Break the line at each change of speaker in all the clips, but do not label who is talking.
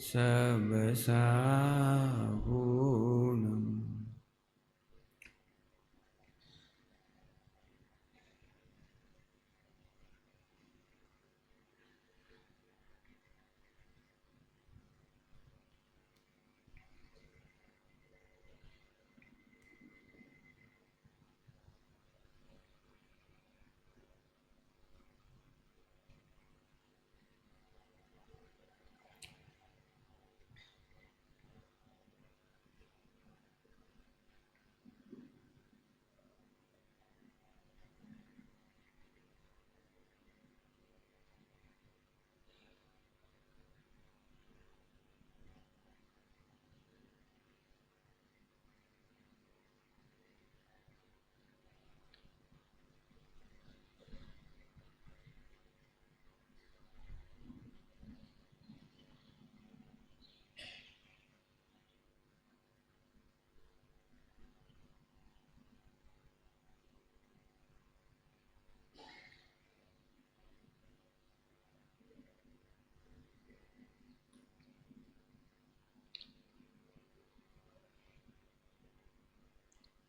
सब सागुणम्।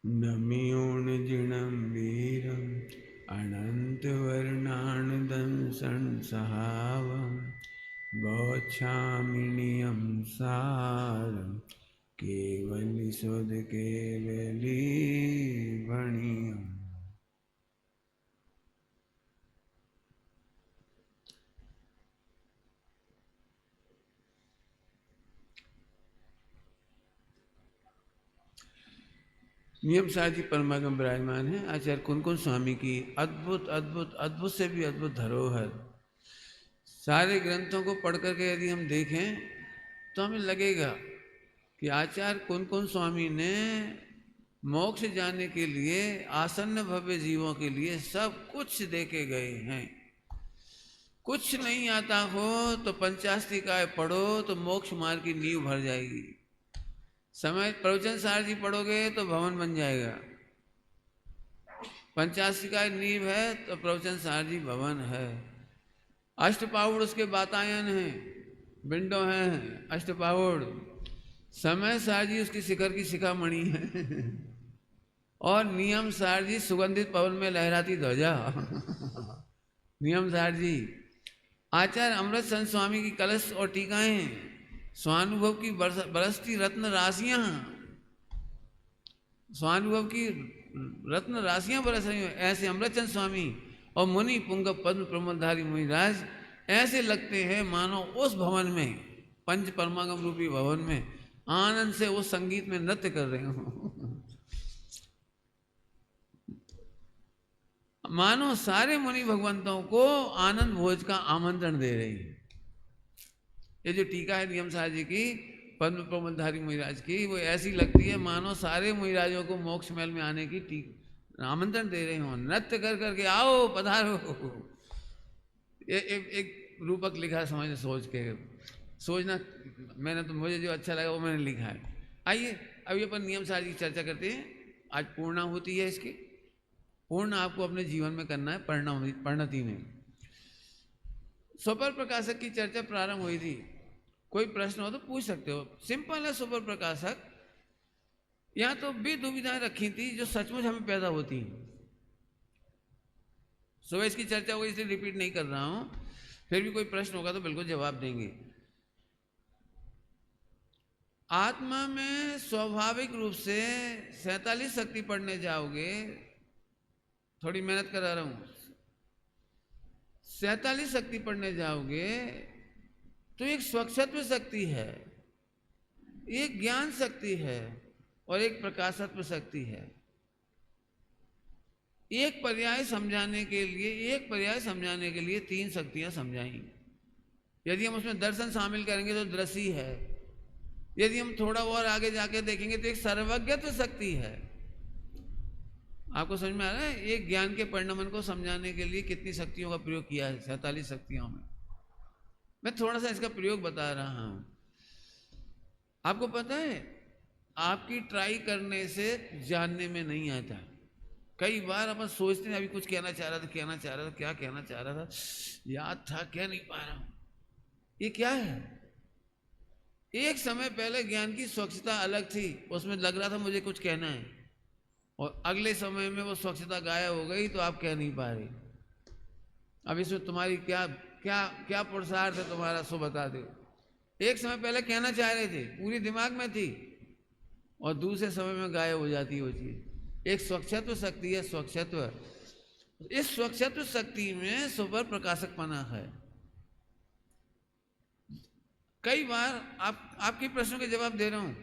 नम्योऽर्जुनं वीरम् अनन्तवर्णानदं संसहावं गच्छामि नियं सारं केवलिशुद्धकेवलीभणीयम्। नियम सार जी परमागम विराजमान है। आचार्य कुन-कुन स्वामी की अद्भुत अद्भुत अद्भुत से भी अद्भुत धरोहर। सारे ग्रंथों को पढ़ करके यदि हम देखें तो हमें लगेगा कि आचार्य कुन-कुन स्वामी ने मोक्ष जाने के लिए आसन्न भव्य जीवों के लिए सब कुछ देके गए हैं। कुछ नहीं आता हो तो पंचास्तिकाय पढ़ो तो मोक्ष मार्ग की नींव भर जाएगी। समय प्रवचन सार जी पढ़ोगे तो भवन बन जाएगा। पंचास्तिकाय नींव है तो प्रवचन सार जी भवन है। अष्टपाहुड़ उसके वातायन हैं, विंडो हैं अष्टपाहुड़। समय सार जी उसकी शिखर की शिखामणि है और नियम सार जी सुगंधित पवन में लहराती ध्वजा नियम सार जी। आचार्य अमृत संत स्वामी की कलश और टीकाएं, स्वानुभव की बरसती रत्न राशियां, स्वानुभव की रत्न राशियां बरस रही हो ऐसे अमृतचंद स्वामी और मुनि पुंगव पद्म प्रमोदधारी मुनिराज ऐसे लगते हैं मानो उस भवन में, पंच परमागम रूपी भवन में आनंद से उस संगीत में नृत्य कर रहे हो मानो सारे मुनि भगवंतों को आनंद भोज का आमंत्रण दे रही है। ये जो टीका है नियम सार जी की पद्म प्रमोदधारी मुनिराज की, वो ऐसी लगती है मानो सारे मुनिराजों को मोक्ष महल में आने की आमंत्रण दे रहे हो, नृत्य कर करके आओ पधारो। एक रूपक लिखा समझ सोच के सोचना, मैंने तो मुझे जो अच्छा लगा वो मैंने लिखा है। आइए अभी अपन नियम सार की चर्चा करते हैं। आज पूर्णा होती है इसकी, पूर्ण आपको अपने जीवन में करना है परिणति में। सुपर प्रकाशक की चर्चा प्रारंभ हुई थी, कोई प्रश्न हो तो पूछ सकते हो। सिंपल है सुपर प्रकाशक। यहाँ तो भी दुविधाएं रखी थी जो सचमुच हमें पैदा होती हैं। सुबह इसकी चर्चा हुई इसलिए रिपीट नहीं कर रहा हूं, फिर भी कोई प्रश्न होगा तो बिल्कुल जवाब देंगे। आत्मा में स्वाभाविक रूप से 47 शक्ति पढ़ने जाओगे, थोड़ी मेहनत करा रहा हूं, 47 शक्ति पढ़ने जाओगे तो एक स्वच्छत्व शक्ति है, एक ज्ञान शक्ति है और एक प्रकाशत्व शक्ति है। एक पर्याय समझाने के लिए 3 शक्तियां समझाई। यदि हम उसमें दर्शन शामिल करेंगे तो दृष्टि है। यदि हम थोड़ा और आगे जाके देखेंगे तो एक सर्वज्ञत्व शक्ति है। आपको समझ में आ रहा है? एक ज्ञान के परिणमन को समझाने के लिए कितनी शक्तियों का प्रयोग किया है 47 शक्तियों में। मैं थोड़ा सा इसका प्रयोग बता रहा हूं। आपको पता है आपकी ट्राई करने से जानने में नहीं आता। कई बार अपन सोचते हैं अभी कुछ कहना चाह रहा था, क्या कहना चाह रहा था, याद था, कह नहीं पा रहा हूं। ये क्या है? एक समय पहले ज्ञान की स्वच्छता अलग थी, उसमें लग रहा था मुझे कुछ कहना है, और अगले समय में वो स्वच्छता गायब हो गई तो आप कह नहीं पा रहे। अब इसमें तुम्हारी क्या क्या क्या पुरुषार्थ है तुम्हारा, सो बता दो। एक समय पहले कहना चाह रहे थे, पूरी दिमाग में थी, और दूसरे समय में गायब हो जाती है वो चीज। एक स्वच्छत्व शक्ति है, स्वच्छत्व। इस स्वच्छत्व शक्ति में सुपर प्रकाशकपना है। कई बार आपके प्रश्नों के जवाब दे रहा हूं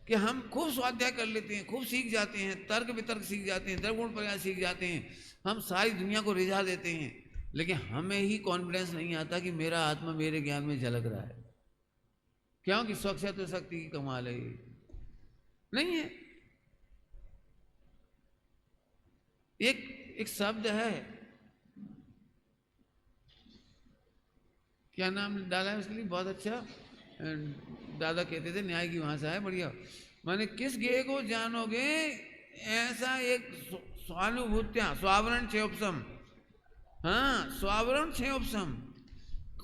कि हम खूब स्वाध्याय कर लेते हैं, खूब सीख जाते हैं, तर्क वितर्क सीख जाते हैं, द्रगुण प्रयास सीख जाते हैं, हम सारी दुनिया को रिझा देते हैं, लेकिन हमें ही कॉन्फिडेंस नहीं आता कि मेरा आत्मा मेरे ज्ञान में झलक रहा है। क्योंकि स्वच्छत्व शक्ति की कमाल है, नहीं है। एक शब्द है, क्या नाम डाला है उसके लिए, बहुत अच्छा, दादा कहते थे, न्याय की भाषा है, बढ़िया। माने किस गेय को जानोगे, ऐसा एक स्वानुभूत्या, स्वावरण छेपसम। हाँ, स्वावरण छेपसम।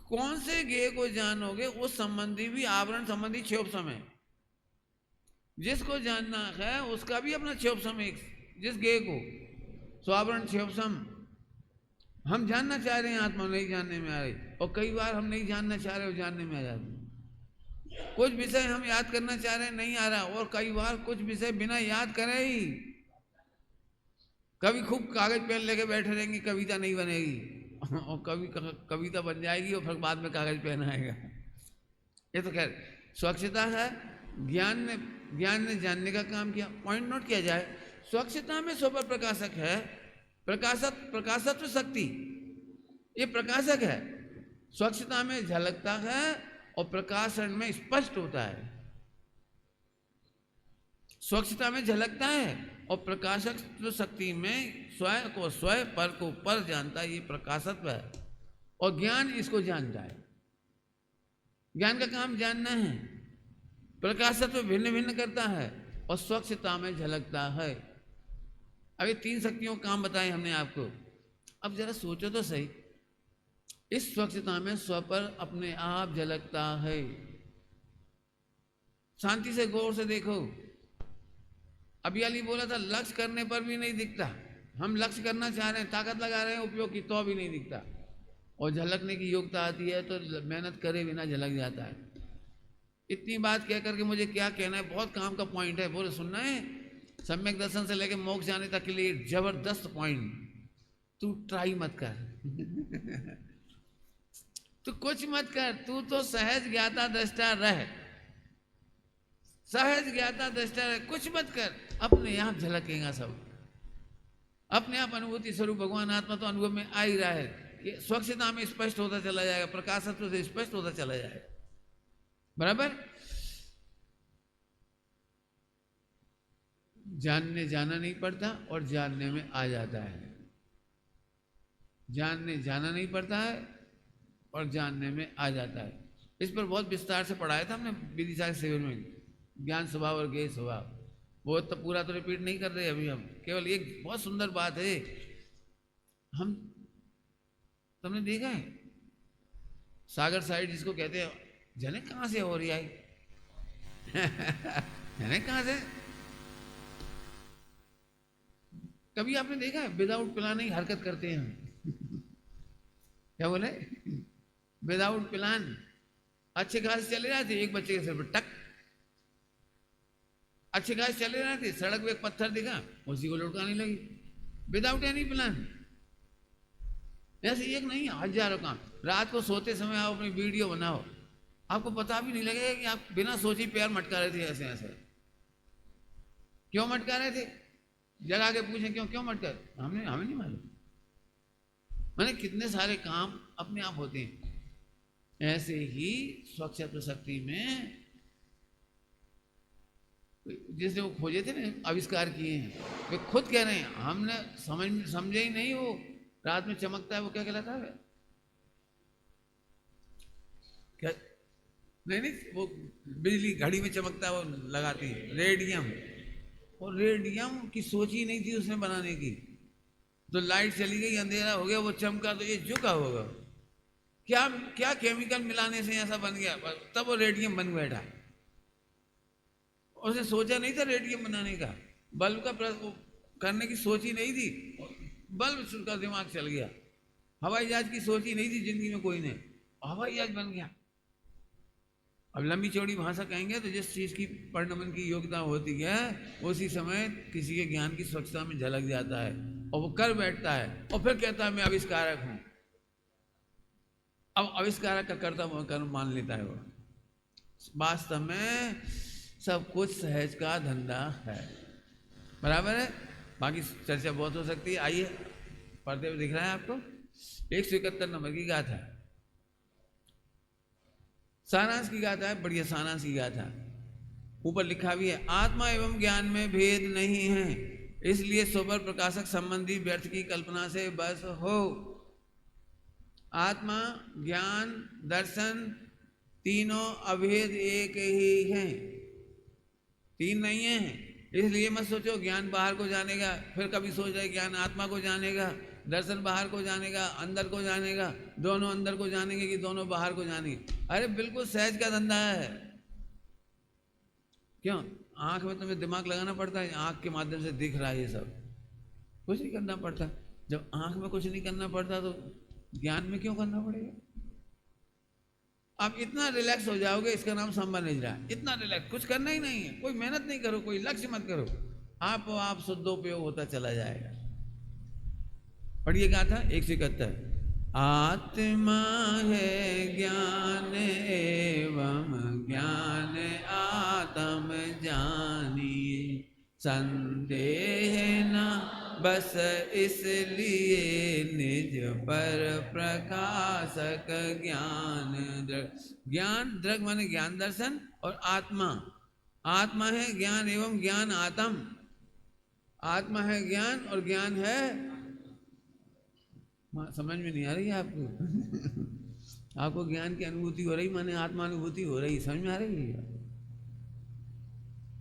कौन से गेय को जानोगे उस संबंधी भी आवरण संबंधी छेपसम है। जिसको जानना है उसका भी अपना छेपसम है। जिस गेय को स्वावरण छेपसम, हम जानना चाह रहे हैं, आत्मा नहीं जानने में आ रही, और कई बार हम नहीं जानना चाह रहे हो, जानने में आ जाते। कुछ विषय हम याद करना चाह रहे हैं, नहीं आ रहा, और कई बार कुछ विषय बिना याद करे ही, कभी खूब कागज पेन लेके बैठे रहेंगे, कविता नहीं बनेगी, और कभी कविता बन जाएगी और फिर बाद में कागज पेन आएगा। ये तो खैर स्वच्छता है। ज्ञान ने जानने का काम किया। पॉइंट नोट किया जाए, स्वच्छता में सुपर प्रकाशक है, प्रकाशत्व शक्ति, ये प्रकाशक है, स्वच्छता में झलकता है और प्रकाशन में स्पष्ट होता है। स्वच्छता में झलकता है और प्रकाशत्व शक्ति में स्वयं को स्वयं, पर को पर जानता है, ये प्रकाशत्व है। और ज्ञान इसको जानता है। ज्ञान का काम जानना है। प्रकाशत्व भिन्न भिन्न करता है और स्वच्छता में झलकता है। अभी 3 शक्तियों का काम बताए हमने आपको। अब जरा सोचो तो सही, इस स्वच्छता में स्व पर अपने आप झलकता है। शांति से गौर से देखो। अभी अली बोला था, लक्ष्य करने पर भी नहीं दिखता। हम लक्ष्य करना चाह रहे हैं, ताकत लगा रहे हैं उपयोग की, तो भी नहीं दिखता, और झलकने की योग्यता आती है तो मेहनत करे बिना झलक जाता है। इतनी बात कह करके मुझे क्या कहना है, बहुत काम का पॉइंट है, बोले सुनना है। सम्यक दर्शन से लेकर मोक्ष जाने तक के लिए जबरदस्त पॉइंट। तू ट्राई मत कर तू कुछ मत कर, तू तो सहज ज्ञाता दृष्टा रह, सहज ज्ञाता दृष्टा रह, कुछ मत कर, अपने आप झलकेगा सब। अपने आप अनुभूति स्वरूप भगवान आत्मा तो अनुभव में आ ही रहा है कि स्वच्छता में स्पष्ट होता चला जाएगा, प्रकाशत्व से स्पष्ट होता चला जाएगा। बराबर। जानने जाना नहीं पड़ता और जानने में आ जाता है। जानने जाना नहीं पड़ता है और जानने में आ जाता है। इस पर बहुत विस्तार से पढ़ाया था हमने विदिशा शिविर में, ज्ञान स्वभाव और ज्ञेय स्वभाव। वो तो पूरा तो रिपीट नहीं कर रहे अभी हम, केवल एक बहुत सुंदर बात है। हम, तुमने देखा है सागर साइड जिसको कहते हैं, जने कहाँ से हो रही आई जने कहाँ से, कभी आपने देखा है विदाउट प्लान ही हरकत करते हैं क्या बोले, विदाउट प्लान अच्छे खास चले रहे थे, एक बच्चे के सिर पर टक, अच्छे खास चले रहे थे, सड़क पे एक पत्थर दिखा, उसी को लुढ़काने लगी, विदाउट एनी प्लान। ऐसे एक नहीं, हजारों काम। रात को सोते समय आप अपनी वीडियो बनाओ, आपको पता भी नहीं लगेगा कि आप बिना सोचे पैर मटका रहे थे ऐसे ऐसे। क्यों मटका रहे थे, जगा के पूछें क्यों मटका, हमें नहीं मालूम। मैंने कितने सारे काम अपने आप होते हैं। ऐसे ही स्वच्छत्व शक्ति में जिसने वो खोजे थे ना, आविष्कार किए हैं, वे खुद कह रहे हैं हमने समझे ही नहीं। वो रात में चमकता है, वो क्या कहलाता है, क्या नहीं, वो बिजली घड़ी में चमकता है, वो लगाती है रेडियम। और रेडियम की सोच ही नहीं थी उसने बनाने की, तो लाइट चली गई, अंधेरा हो गया, वो चमका, तो ये झुका होगा। क्या क्या केमिकल मिलाने से ऐसा बन गया, तब वो रेडियम बन बैठा। उसने सोचा नहीं था रेडियम बनाने का, बल्ब का करने की सोच ही नहीं थी, बल्ब का दिमाग चल गया। हवाई जहाज की सोच ही नहीं थी जिंदगी में कोई ने, हवाई जहाज बन गया। अब लंबी चौड़ी भाषा कहेंगे तो जिस चीज़ की परिणमन की योग्यता होती है उसी समय किसी के ज्ञान की स्वच्छता में झलक जाता है और वो कर बैठता है और फिर कहता है मैं आविष्कारक हूं। अब आविष्कारक का कर्ता मान लेता है वो। वास्तव में सब कुछ सहज का धंधा है, बराबर है। बाकी चर्चा बहुत हो सकती है। आइए, पर्दे पे दिख रहा है आपको 171 नंबर की गाथा, सारांश की गाथा है, बढ़िया सारांश की गाथा। ऊपर लिखा भी है, आत्मा एवं ज्ञान में भेद नहीं है, इसलिए स्वपर प्रकाशक संबंधी व्यर्थ की कल्पना से बस हो। आत्मा, ज्ञान, दर्शन तीनों अभेद एक ही हैं, तीन नहीं है। इसलिए मत सोचो ज्ञान बाहर को जानेगा, फिर कभी सोच रहे ज्ञान आत्मा को जानेगा, दर्शन बाहर को जानेगा, अंदर को जानेगा, दोनों अंदर को जानेंगे कि दोनों बाहर को जानेंगे। अरे बिल्कुल सहज का धंधा है। क्यों? आंख में तुम्हें दिमाग लगाना पड़ता है, आंख के माध्यम से दिख रहा है ये सब, कुछ नहीं करना पड़ता। जब आंख में कुछ नहीं करना पड़ता तो ज्ञान में क्यों करना पड़ेगा? आप इतना रिलैक्स हो जाओगे, इसका नाम संबंध नहीं रहा। इतना रिलैक्स, कुछ करना ही नहीं है, कोई मेहनत नहीं करो, कोई लक्ष्य मत करो, आप शुद्धोपयोग होता चला जाएगा। पढ़िए गाथा 171। आत्मा है ज्ञान एवं ज्ञान आत्म जानिए, संदेह न बस इसलिए निज पर प्रकाशक ज्ञान दृग। ज्ञान दृग माने ज्ञान दर्शन, और आत्मा, आत्मा है ज्ञान एवं ज्ञान आत्म, आत्मा है ज्ञान और ज्ञान है, समझ में नहीं आ रही है आपको? आपको ज्ञान की अनुभूति हो रही, माने आत्मानुभूति हो रही, समझ में आ रही है?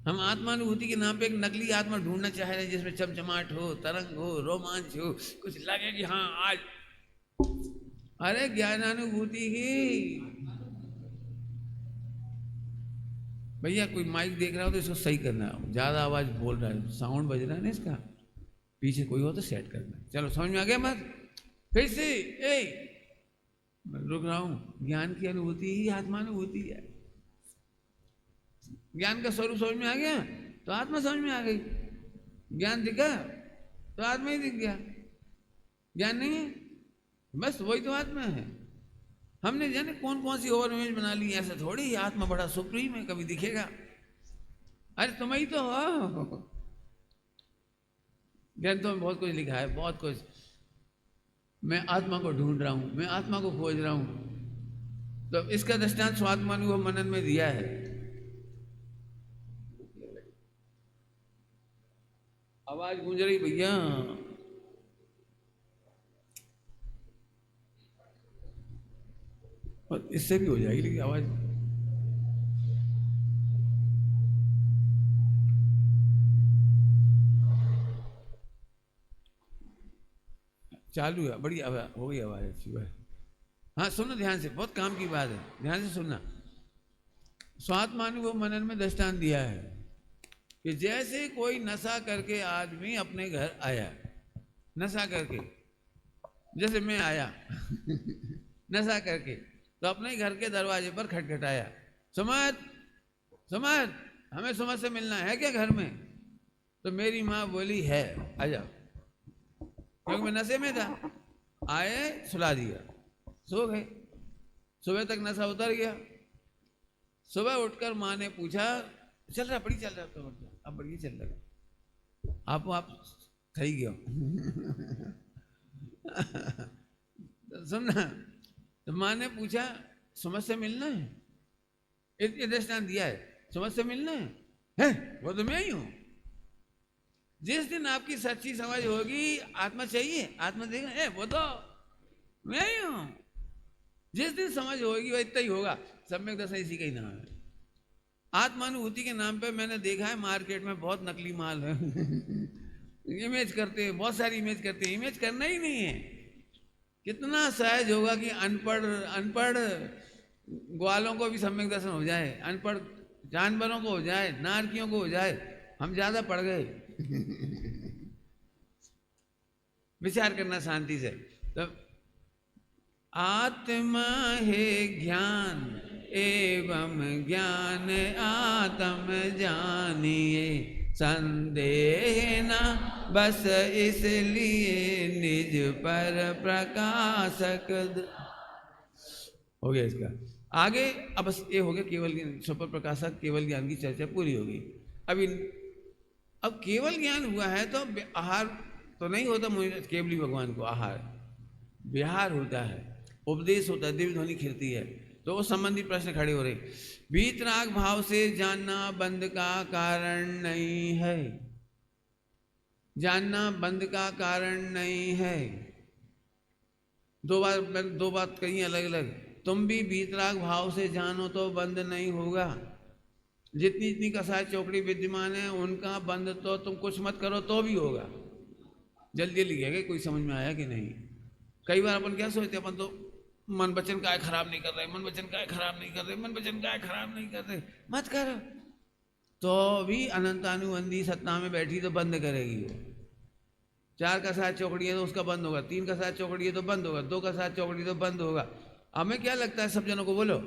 हम आत्मानुभूति के नाम पे एक नकली आत्मा ढूंढना चाह रहे हैं जिसमें चमचमाट हो, तरंग हो, रोमांच हो, कुछ लगे कि हाँ आज। अरे ज्ञानानुभूति ही। भैया कोई माइक देख रहा हो तो इसको सही करना, ज्यादा आवाज बोल रहा है, साउंड बज रहा है ना इसका, पीछे कोई हो तो सेट करना। चलो समझ में आ गया मत? फिर से रुक रहा हूं। ज्ञान की अनुभूति ही आत्मानुभूति है। ज्ञान का स्वरूप समझ में आ गया तो आत्मा समझ में आ गई। ज्ञान दिखा तो आत्मा ही दिख गया। ज्ञान नहीं है बस वही तो आत्मा है। हमने जाने कौन कौन सी ओवर इमेज बना ली। ऐसा थोड़ी आत्मा बड़ा सुप्रीम है, कभी दिखेगा? अरे तुम ही तो हो। ग्रंथों में बहुत कुछ लिखा है, बहुत कुछ। मैं आत्मा को ढूंढ रहा हूं, मैं आत्मा को खोज रहा हूं। तो इसका दृष्टांत स्वात्मानुभव मनन में दिया है। आवाज गूंज रही भैया। और इससे भी हो जाएगी लेकिन आवाज। चालू है, बड़ी आवाज हो गई, आवाज अच्छी है। हाँ सुनो ध्यान से, बहुत काम की बात है, ध्यान से सुनना। स्वात्मानुभव मनन में दृष्टांत दिया है कि जैसे कोई नशा करके आदमी अपने घर आया, नशा करके, जैसे मैं आया नशा करके, तो अपने घर के दरवाजे पर खटखटाया, सुमत सुमत हमें सुमत से मिलना है क्या घर में? तो मेरी माँ बोली है, आ जाओ। क्योंकि मैं नशे में था। आए, सुला दिया, सो गए। सुबह तक नशा उतर गया। सुबह उठकर माँ ने पूछा, चल रहा बड़ी चल रहा तो अब बढ़िया चल रहा, आप थई गयो। सुनना, तो माँ ने पूछा समझ से मिलना है? इतने दृष्टांत दिया है, समझ से मिलना है? वो तो मैं ही हूं। जिस दिन आपकी सच्ची समझ होगी, आत्मा चाहिए, आत्मा देखना है, वो तो मैं ही हूं। जिस दिन समझ होगी वो इतना ही होगा। सम्यक दशा इसी का ही नाम है। आत्मानुभूति के नाम पे मैंने देखा है मार्केट में बहुत नकली माल है। इमेज करते हैं, बहुत सारी इमेज करते हैं। इमेज करना ही नहीं है। कितना सहज होगा कि अनपढ़ ग्वालों को भी सम्यक दर्शन हो जाए, अनपढ़ जानवरों को हो जाए, नारकियों को हो जाए, हम ज्यादा पड़ गए। विचार करना शांति से। तो आत्मा है ज्ञान एवं ज्ञान आत्म जानिए, संदेह न बस इसलिए निज पर प्रकाशक। हो गया इसका आगे। अब बस ये हो गया केवल सुपर प्रकाशक केवल ज्ञान की चर्चा पूरी होगी। अब केवल ज्ञान हुआ है तो आहार तो नहीं होता, केवली भगवान को आहार विहार होता है, उपदेश होता है, दिव्य ध्वनि खिलती है। तो वो संबंधी प्रश्न खड़े हो रहे। वीतराग भाव से जानना बंद का कारण नहीं है, जानना बंद का कारण नहीं है। दो बात कही अलग अलग। तुम भी वीतराग भाव से जानो तो बंद नहीं होगा। जितनी जितनी कसाय चौकड़ी विद्यमान है उनका बंद तो तुम कुछ मत करो तो भी होगा। जल्दी लिखेगा। कोई समझ में आया कि नहीं? कई बार अपन क्या सोचते, अपन तो मन वचन काय खराब नहीं कर रहे, मन वचन काय खराब नहीं कर रहे, मन वचन काय खराब नहीं कर रहे, मत करो तो भी अनंतानुबंधी सत्ता में बैठी तो बंद करेगी वो। 4 का साथ चौकड़ी है तो उसका बंद होगा, 3 का साथ चौकड़ी है तो बंद होगा, 2 का साथ चौकड़ी तो बंद होगा। हमें क्या लगता है सब जनों को बोलो,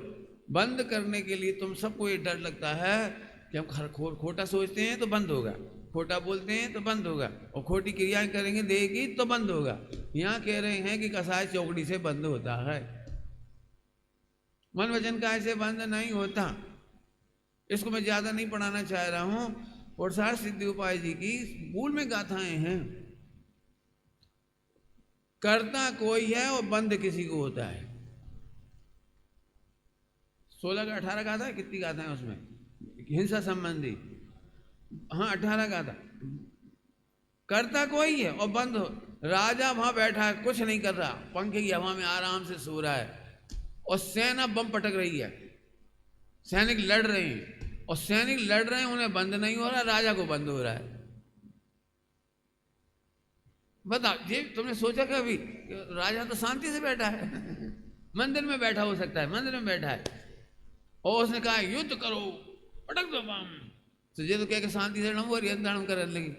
बंद करने के लिए तुम सबको ये डर लगता है कि हम खोटा सोचते हैं तो बंद होगा, खोटा बोलते हैं तो बंद होगा, और खोटी क्रियाएं करेंगे देगी तो बंद होगा। यहाँ कह रहे हैं कि कसाय चौकड़ी से बंद होता है, मन वचन काय से बंद नहीं होता। इसको मैं ज्यादा नहीं पढ़ाना चाह रहा हूं। पुरुषार्थ सिद्धि उपाय जी की मूल में गाथाएं हैं। करता कोई है और बंद किसी को होता है। 16 का 18 गाथा है, कितनी गाथा है उसमें हिंसा संबंधी? हाँ 18 गाथा। करता कोई है और बंद हो। राजा वहां बैठा है, कुछ नहीं कर रहा, पंखे की हवा में आराम से सो रहा है, और सेना बम पटक रही है, सैनिक लड़ रहे हैं, और सैनिक लड़ रहे हैं, उन्हें बंद नहीं हो रहा, राजा को बंद हो रहा है। बताओ ये तुमने सोचा कभी? राजा तो शांति से बैठा है। मंदिर में बैठा हो सकता है, मंदिर में बैठा है, और उसने कहा युद्ध करो, पटक दो बम, तो ये तो कह के शांति से नम करने लगी,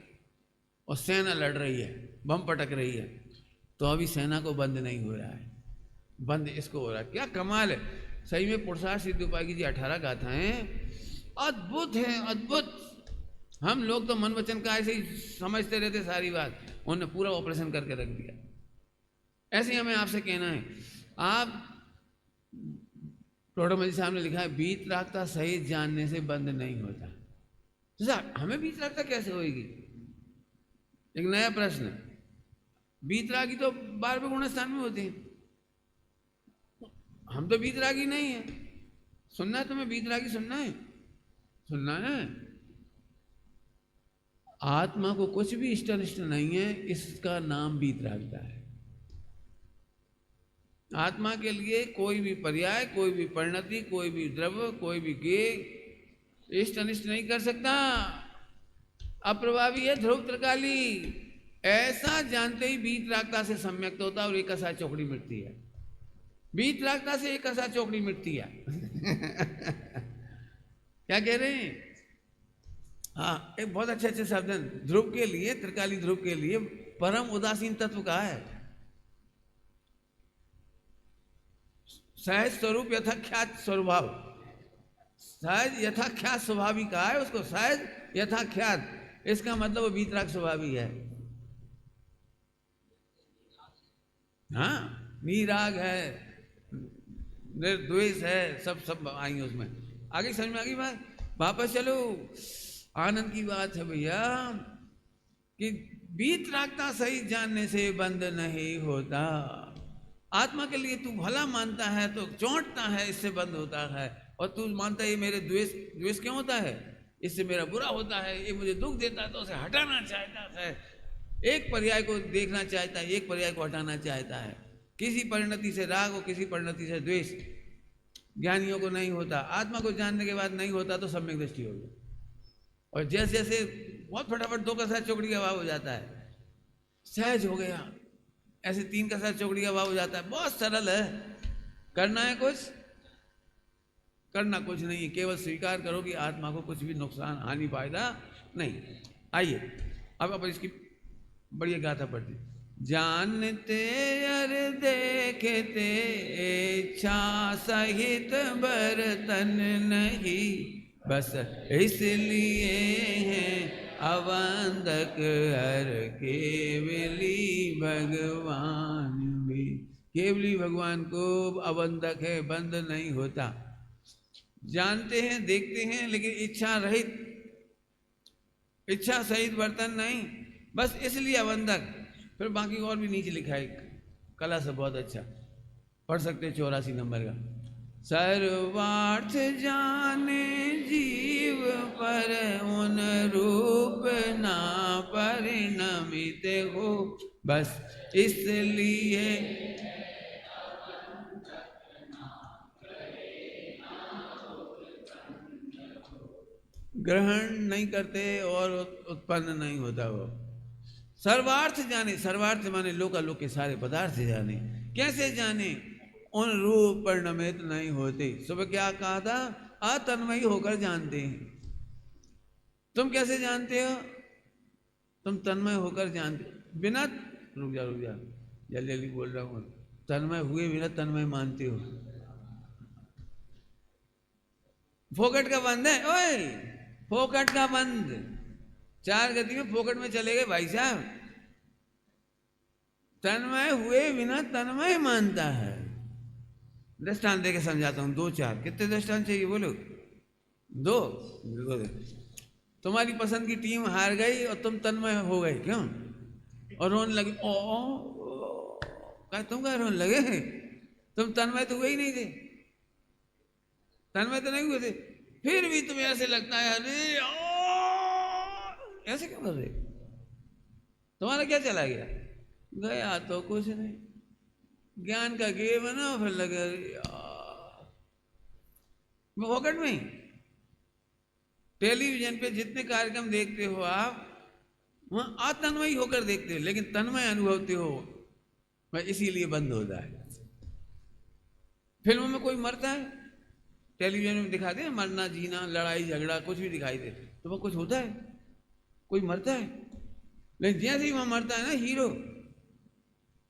और सेना लड़ रही है, बम पटक रही है, तो अभी सेना को बंद नहीं हो रहा है, बंद इसको हो रहा है। क्या कमाल है सही में। पुरुषार्थ सिद्धि उपाय की जी 18 गाथाएं अद्भुत हैं, अद्भुत। हम लोग तो मन वचन का ऐसे ही समझते रहते सारी बात, उन्होंने पूरा ऑपरेशन करके रख दिया। ऐसे ही हमें आपसे कहना है, आप टोटोमल साहब ने लिखा है वीतरागता सही जानने से बंद नहीं होता। तो हमें वीतरागता कैसे होगी? एक नया प्रश्न। वीतरागी तो 12वें गुण स्थान में होते हैं, हम तो वीतरागी नहीं है। सुनना है तुम्हें? वीतरागी सुनना है? सुनना है। आत्मा को कुछ भी इष्ट अनिष्ट नहीं है, इसका नाम वीतरागता है। आत्मा के लिए कोई भी पर्याय, कोई भी परिणति, कोई भी द्रव्य, कोई भी गेय इष्ट अनिष्ट नहीं कर सकता। अप्रभावी है ध्रुव त्रिकाली। ऐसा जानते ही वीतरागता से सम्यक्त होता और एक साथ चौकड़ी मिटती है। वीतरागता से एक साथ चौकड़ी मिटती है। क्या कह रहे हैं? हाँ एक बहुत अच्छे अच्छे शब्द हैं ध्रुव के लिए, त्रिकाली ध्रुव के लिए। परम उदासीन तत्व का है, सहज स्वरूप यथाख्यात स्वभाव, सहज यथाख्यात स्वभावी का है उसको, सहज यथाख्यात। इसका मतलब वो वीतराग स्वभावी है। हाँ नीराग है, निर्द्वेष है, सब आई उसमें। आगे समझ में आ गई बात? वापस चलो। आनंद की बात है भैया कि वीतरागता सही जानने से बंद नहीं होता। आत्मा के लिए तू भला मानता है तो चोंटता है, इससे बंद होता है। और तू मानता है ये मेरे द्वेष क्यों होता है, इससे मेरा बुरा होता है, ये मुझे दुख देता है, तो उसे हटाना चाहता है। एक पर्याय को देखना चाहता है, एक पर्याय को हटाना चाहता है। किसी परिणति से राग और किसी परिणति से द्वेष ज्ञानियों को नहीं होता। आत्मा को जानने के बाद नहीं होता तो सम्यक दृष्टि होगी। और जैसे जैसे बहुत फटाफट 2 का साथ चौकड़ी का भाव हो जाता है, सहज हो गया। ऐसे 3 का साथ चौकड़ी का भाव हो जाता है, बहुत सरल है। करना है कुछ करना कुछ नहीं है, केवल स्वीकार करो कि आत्मा को कुछ भी नुकसान हानि फायदा नहीं। आइए अब इसकी बढ़िया गाथा पढ़ती। जानते अर देखते इच्छा सहित बर्तन नहीं, बस इसलिए है अवंदक हर केवली भगवान भी। केवली भगवान को अवंदक है, बंद नहीं होता। जानते हैं देखते हैं लेकिन इच्छा रहित, इच्छा सहित बर्तन नहीं, बस इसलिए अवंदक। फिर बाकी और भी नीचे लिखा है कला से बहुत अच्छा, पढ़ सकते 84 नंबर का। सर्वार्थ जाने जीव पर उन रूप ना परिणमित हो, बस इसलिए ग्रहण नहीं करते और उत्पन्न नहीं होता वो। सर्वार्थ जाने, सर्वार्थ माने लोकालोक के सारे पदार्थ जाने। कैसे जाने? उन रूप परिणमित नहीं होते। सुबह क्या कहा था? अतन्मयी होकर जानते हैं। तुम कैसे जानते हो? तुम तन्मय होकर जानते बिना, रुक जा जल्दी जल्दी बोल रहा हूँ, तन्मय हुए बिना तन्मय मानते हो। फोकट का बंद है ओए, फोकट का बंद। 4 गति में फोकट में चले गए भाई साहब। तन्मय हुए बिना तन्मय मानता है। दृष्टांत देके समझाता हूं, 2-4 कितने दृष्टांत चाहिए बोलो? 2। तुम्हारी पसंद की टीम हार गई और तुम तन्मय हो गए, क्यों? और रोने लगे। तुम क्या रोने लगे? तुम तन्मय तो हुए ही नहीं थे, तन्मय तो नहीं हुए थे, फिर भी तुम्हें ऐसे लगता है अरे ऐसे क्यों कर रहे? तुम्हारा क्या चला गया? गया तो कुछ नहीं, ज्ञान का गेम है ना। फिर लगे फोकट में। टेलीविजन पे जितने कार्यक्रम देखते हो आप, वहां अतन्मयी होकर देखते हो, लेकिन तन्मय अनुभवते हो, वह इसीलिए बंद होता है। फिल्मों में कोई मरता है, टेलीविजन में दिखाते हैं मरना जीना, लड़ाई झगड़ा कुछ भी दिखाई दे, तो वह कुछ होता है? कोई मरता है? लेकिन जैसे ही वहां मरता है ना हीरो,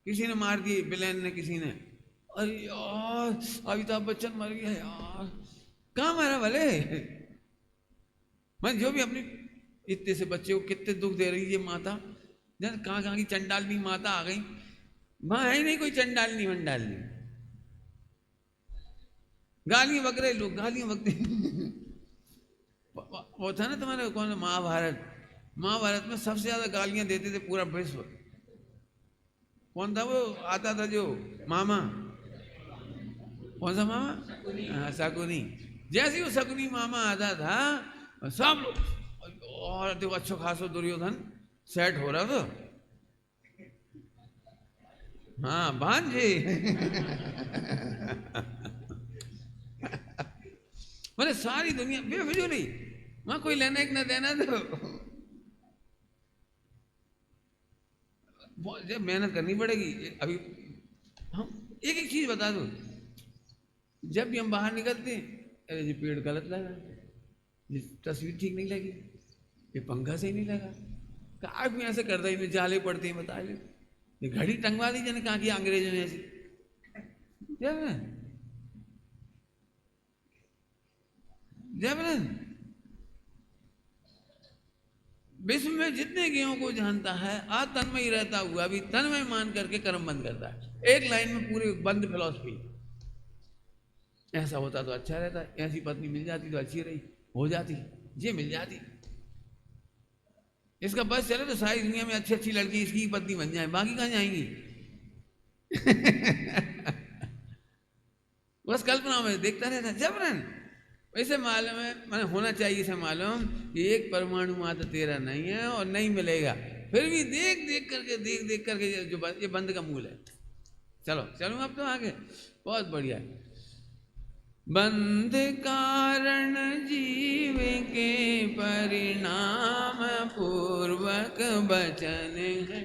किसी ने मार दिए, विलेन ने, किसी ने, अरे यार अमिताभ बच्चन मर गया यार, कहाँ मारा भले? मैं जो भी अपनी इतने से बच्चे को कितने दुख दे रही है माता, जन कहाँ की चंडालनी माता आ गई, वहां है ही नहीं कोई चंडालनी वंडालनी। गालियां बक रहे लोग, गालियां बकते। वो था ना तुम्हारे कौन, महाभारत, महाभारत में सबसे ज्यादा गालियां देते थे पूरा विश्व। कौन था वो आता था जो मामा, कौन सा मामा? हाँ शकुनी। जैसे वो शकुनी मामा आता था सब लोग, और देखो अच्छो खासो दुर्योधन सेट हो रहा था। हाँ भांजे। मतलब सारी दुनिया बेफिजूली, वहां कोई लेना एक न देना। तो जब मेहनत करनी पड़ेगी। अभी हम एक एक चीज बता दो, जब भी हम बाहर निकलते हैं, अरे ये पेड़ गलत लगा, ये तस्वीर ठीक नहीं लगी, ये पंखा सही नहीं लगा, काश में ऐसे करता ही नहीं, जाले पड़ते हैं बता ले, ये घड़ी टंगवा दी जाने कहाँ की अंग्रेजों ने ऐसी। जबरन विश्व में जितने ज्ञों को जानता है अतन्मय रहता हुआ भी तन्मय मान करके कर्म बंद करता है। एक लाइन में पूरी बंद फिलॉसफी। ऐसा होता तो अच्छा रहता, ऐसी पत्नी मिल जाती तो अच्छी रही, हो जाती, ये मिल जाती, इसका बस चले तो सारी दुनिया में अच्छी अच्छी लड़की इसकी पत्नी बन जाए, बाकी कहाँ जाएंगी? बस कल्पना में देखता रहता जबरन। वैसे मालूम है, मैंने होना चाहिए इसे मालूम कि एक परमाणु मात्र तेरा नहीं है और नहीं मिलेगा, फिर भी देख देख करके जो ये बंद का मूल है। चलो चलूँ अब तो आगे, बहुत बढ़िया। बंध कारण जीव के परिणाम पूर्वक बचन है,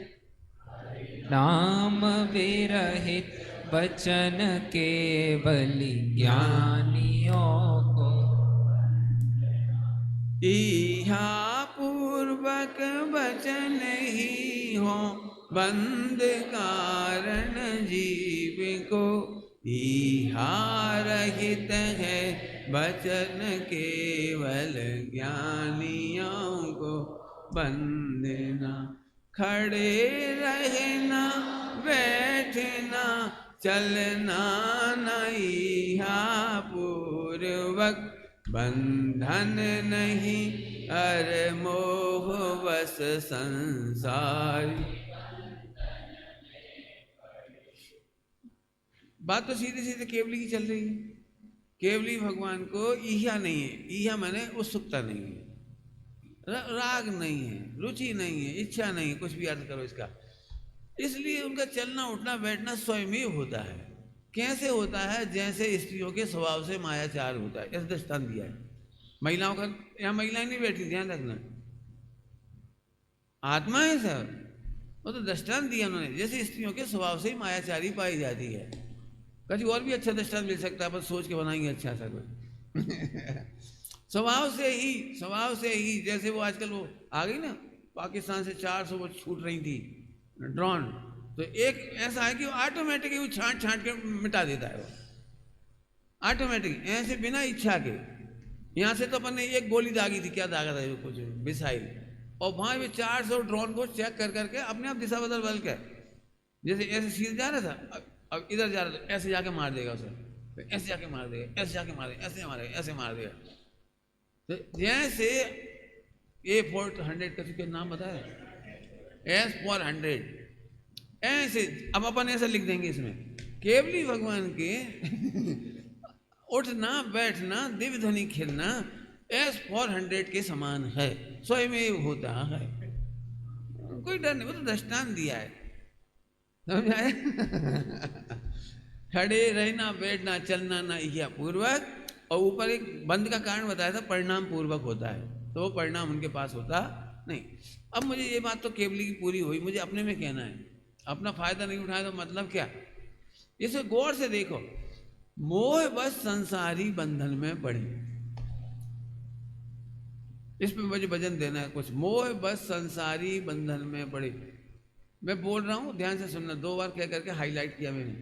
नाम विरहित बचन केवल ज्ञानियों
इहा पूर्वक बचन ही हो बंद कारण जीव को, इहा रहित है बचन केवल ज्ञानियों को बंदना। खड़े रहना बैठना चलना नहीं पूर्वक, बंधन नहीं अरे मोह बस संसार। बात तो सीधी सीधी केवली की चल रही है। केवली भगवान को ईहा नहीं है, ईहा माने उत्सुकता नहीं है, राग नहीं है, रुचि नहीं है, इच्छा नहीं है, कुछ भी अर्थ करो इसका। इसलिए उनका चलना उठना बैठना स्वयं ही होता है। कैसे होता है? जैसे स्त्रियों के स्वभाव से मायाचार होता है, ऐसा दृष्टांत दिया है। महिलाओं का, यहाँ महिलाएं नहीं बैठी, ध्यान रखना, आत्मा है सर, वो तो दृष्टांत दिया उन्होंने। जैसे स्त्रियों के स्वभाव से ही मायाचारी पाई जाती है। कभी और भी अच्छा दृष्टांत मिल सकता है, पर सोच के बनाएंगे अच्छा सा कोई। स्वभाव से ही जैसे वो आजकल वो आ गई ना, पाकिस्तान से 400 वो छूट रही थी ड्रोन, तो एक ऐसा है कि वो ऑटोमेटिकली वो छांट के मिटा देता है, वो ऑटोमेटिक ऐसे बिना इच्छा के। यहाँ से तो अपन ने एक गोली दागी थी, क्या दागा था कुछ मिसाइल, और वहाँ भी 400 ड्रोन को चेक कर करके अपने आप दिशा बदल के, जैसे ऐसे सीधे जा रहा था, अब इधर जा रहा था, ऐसे जाके मार देगा उसे, ऐसे जाके मार देगा, ऐसे जाके मार देगा, ऐसे मार देगा। तो जैसे A400 का नाम बताया, S400, ऐसे अब अपन ऐसा लिख देंगे इसमें, केवली भगवान के उठना बैठना दिव्य ध्वनि खिलना S400 के समान है, स्वयं में होता है, कोई डर नहीं। वो तो दृष्टांत दिया है, समझ आए? खड़े रहना बैठना चलना ना इहा पूर्वक, और ऊपर एक बंद का कारण बताया था, परिणाम पूर्वक होता है, तो वो परिणाम उनके पास होता नहीं। अब मुझे ये बात तो केवली की पूरी हुई, मुझे अपने में कहना है, अपना फायदा नहीं उठाया तो मतलब क्या? इसे गौर से देखो, मोह बस संसारी बंधन में पड़े, इस पे मुझे वजन देना है कुछ। मोह बस संसारी बंधन में पड़े, मैं बोल रहा हूं ध्यान से सुनना, 2 बार कह करके हाईलाइट किया मैंने।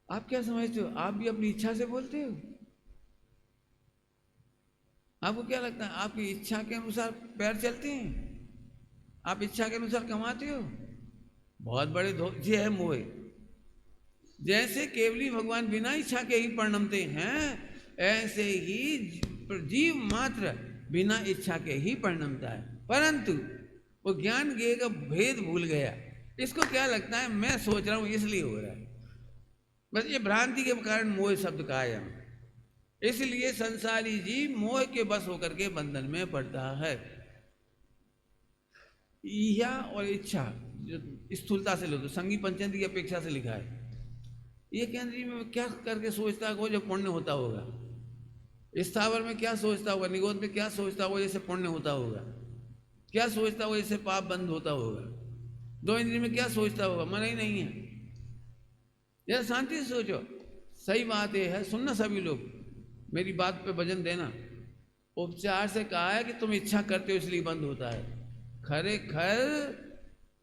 आप क्या समझते हो? आप भी अपनी इच्छा से बोलते हो? आपको क्या लगता है आपकी इच्छा के अनुसार पैर चलते हैं? आप इच्छा के अनुसार कमाते हो? बहुत बड़े धोखे है मोह। जैसे केवली भगवान बिना इच्छा के ही परिणमते हैं, ऐसे ही जीव मात्र बिना इच्छा के ही परिणमता है, परंतु वो ज्ञान ज्ञेय का भेद भूल गया। इसको क्या लगता है मैं सोच रहा हूं इसलिए हो रहा है, बस ये भ्रांति के कारण मोह शब्द का आया। इसलिए संसारी जीव मोह के बस होकर के बंधन में पड़ता है। ईहा और इच्छा जो स्थूलता से लो तो संगी पंचेंद्रिय की अपेक्षा से लिखा है। ये केंद्रीय में क्या करके सोचता है जो पुण्य होता होगा, स्थावर में क्या सोचता होगा, निगोद में क्या सोचता होगा जैसे पुण्य होता होगा, क्या सोचता होगा जैसे पाप बंद होता होगा, 2 इंद्रिय में क्या सोचता होगा, मन ही नहीं है। जरा शांति से सोचो, सही बात यह है, सुनना सभी लोग, मेरी बात पे वजन देना। उपचार से कहा है कि तुम इच्छा करते हो इसलिए बंद होता है, खरे खर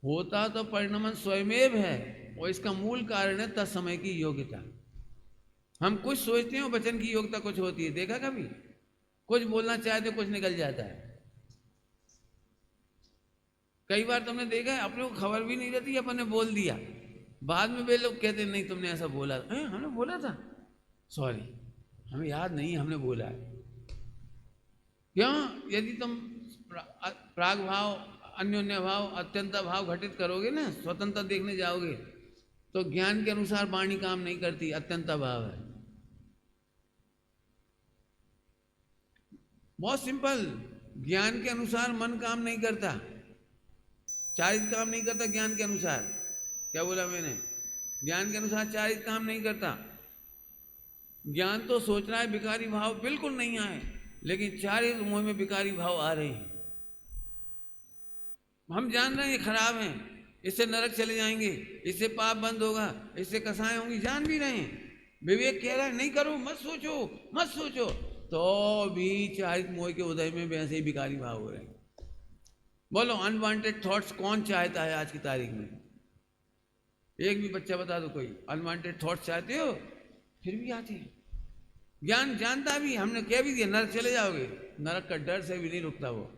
होता तो परिणमन स्वयमेव है, और इसका मूल कारण है तत्समय की योग्यता। हम कुछ सोचते हैं और वचन की योग्यता कुछ होती है, देखा कभी? कुछ बोलना चाहते कुछ निकल जाता है। कई बार तुमने देखा है अपने को खबर भी नहीं रहती, अपन ने बोल दिया, बाद में वे लोग कहते नहीं तुमने ऐसा बोला, हमने बोला था, सॉरी हमें याद नहीं हमने बोला है। क्यों? यदि तुम प्राग भाव, अन्योन्य भाव, अत्यंत भाव घटित करोगे ना, स्वतंत्र देखने जाओगे, तो ज्ञान के अनुसार वाणी काम नहीं करती, अत्यंत भाव है। बहुत सिंपल, ज्ञान के अनुसार मन काम नहीं करता, चारित्र काम नहीं करता ज्ञान के अनुसार। क्या बोला मैंने? ज्ञान के अनुसार चारित्र काम नहीं करता। ज्ञान तो सोच रहा है विकारी भाव बिल्कुल नहीं आए, लेकिन चारित्र मोह में विकारी भाव आ रहे हैं। हम जान रहे हैं ये खराब हैं, इससे नरक चले जाएंगे, इससे पाप बंद होगा, इससे कसाएं होंगी, जान भी रहे हैं। विवेक कह रहा है नहीं करो, मत सोचो मत सोचो, तो भी चारित मोह के उदय में वैसे ही भिखारी भाव हो रहे हैं। बोलो अनवांटेड थॉट्स कौन चाहता है आज की तारीख में? एक भी बच्चा बता दो कोई अनवांटेड थॉट्स चाहते हो? फिर भी आते हैं। ज्ञान जानता भी, हमने कह भी दिया नरक चले जाओगे, नरक का डर से भी नहीं रुकता वो।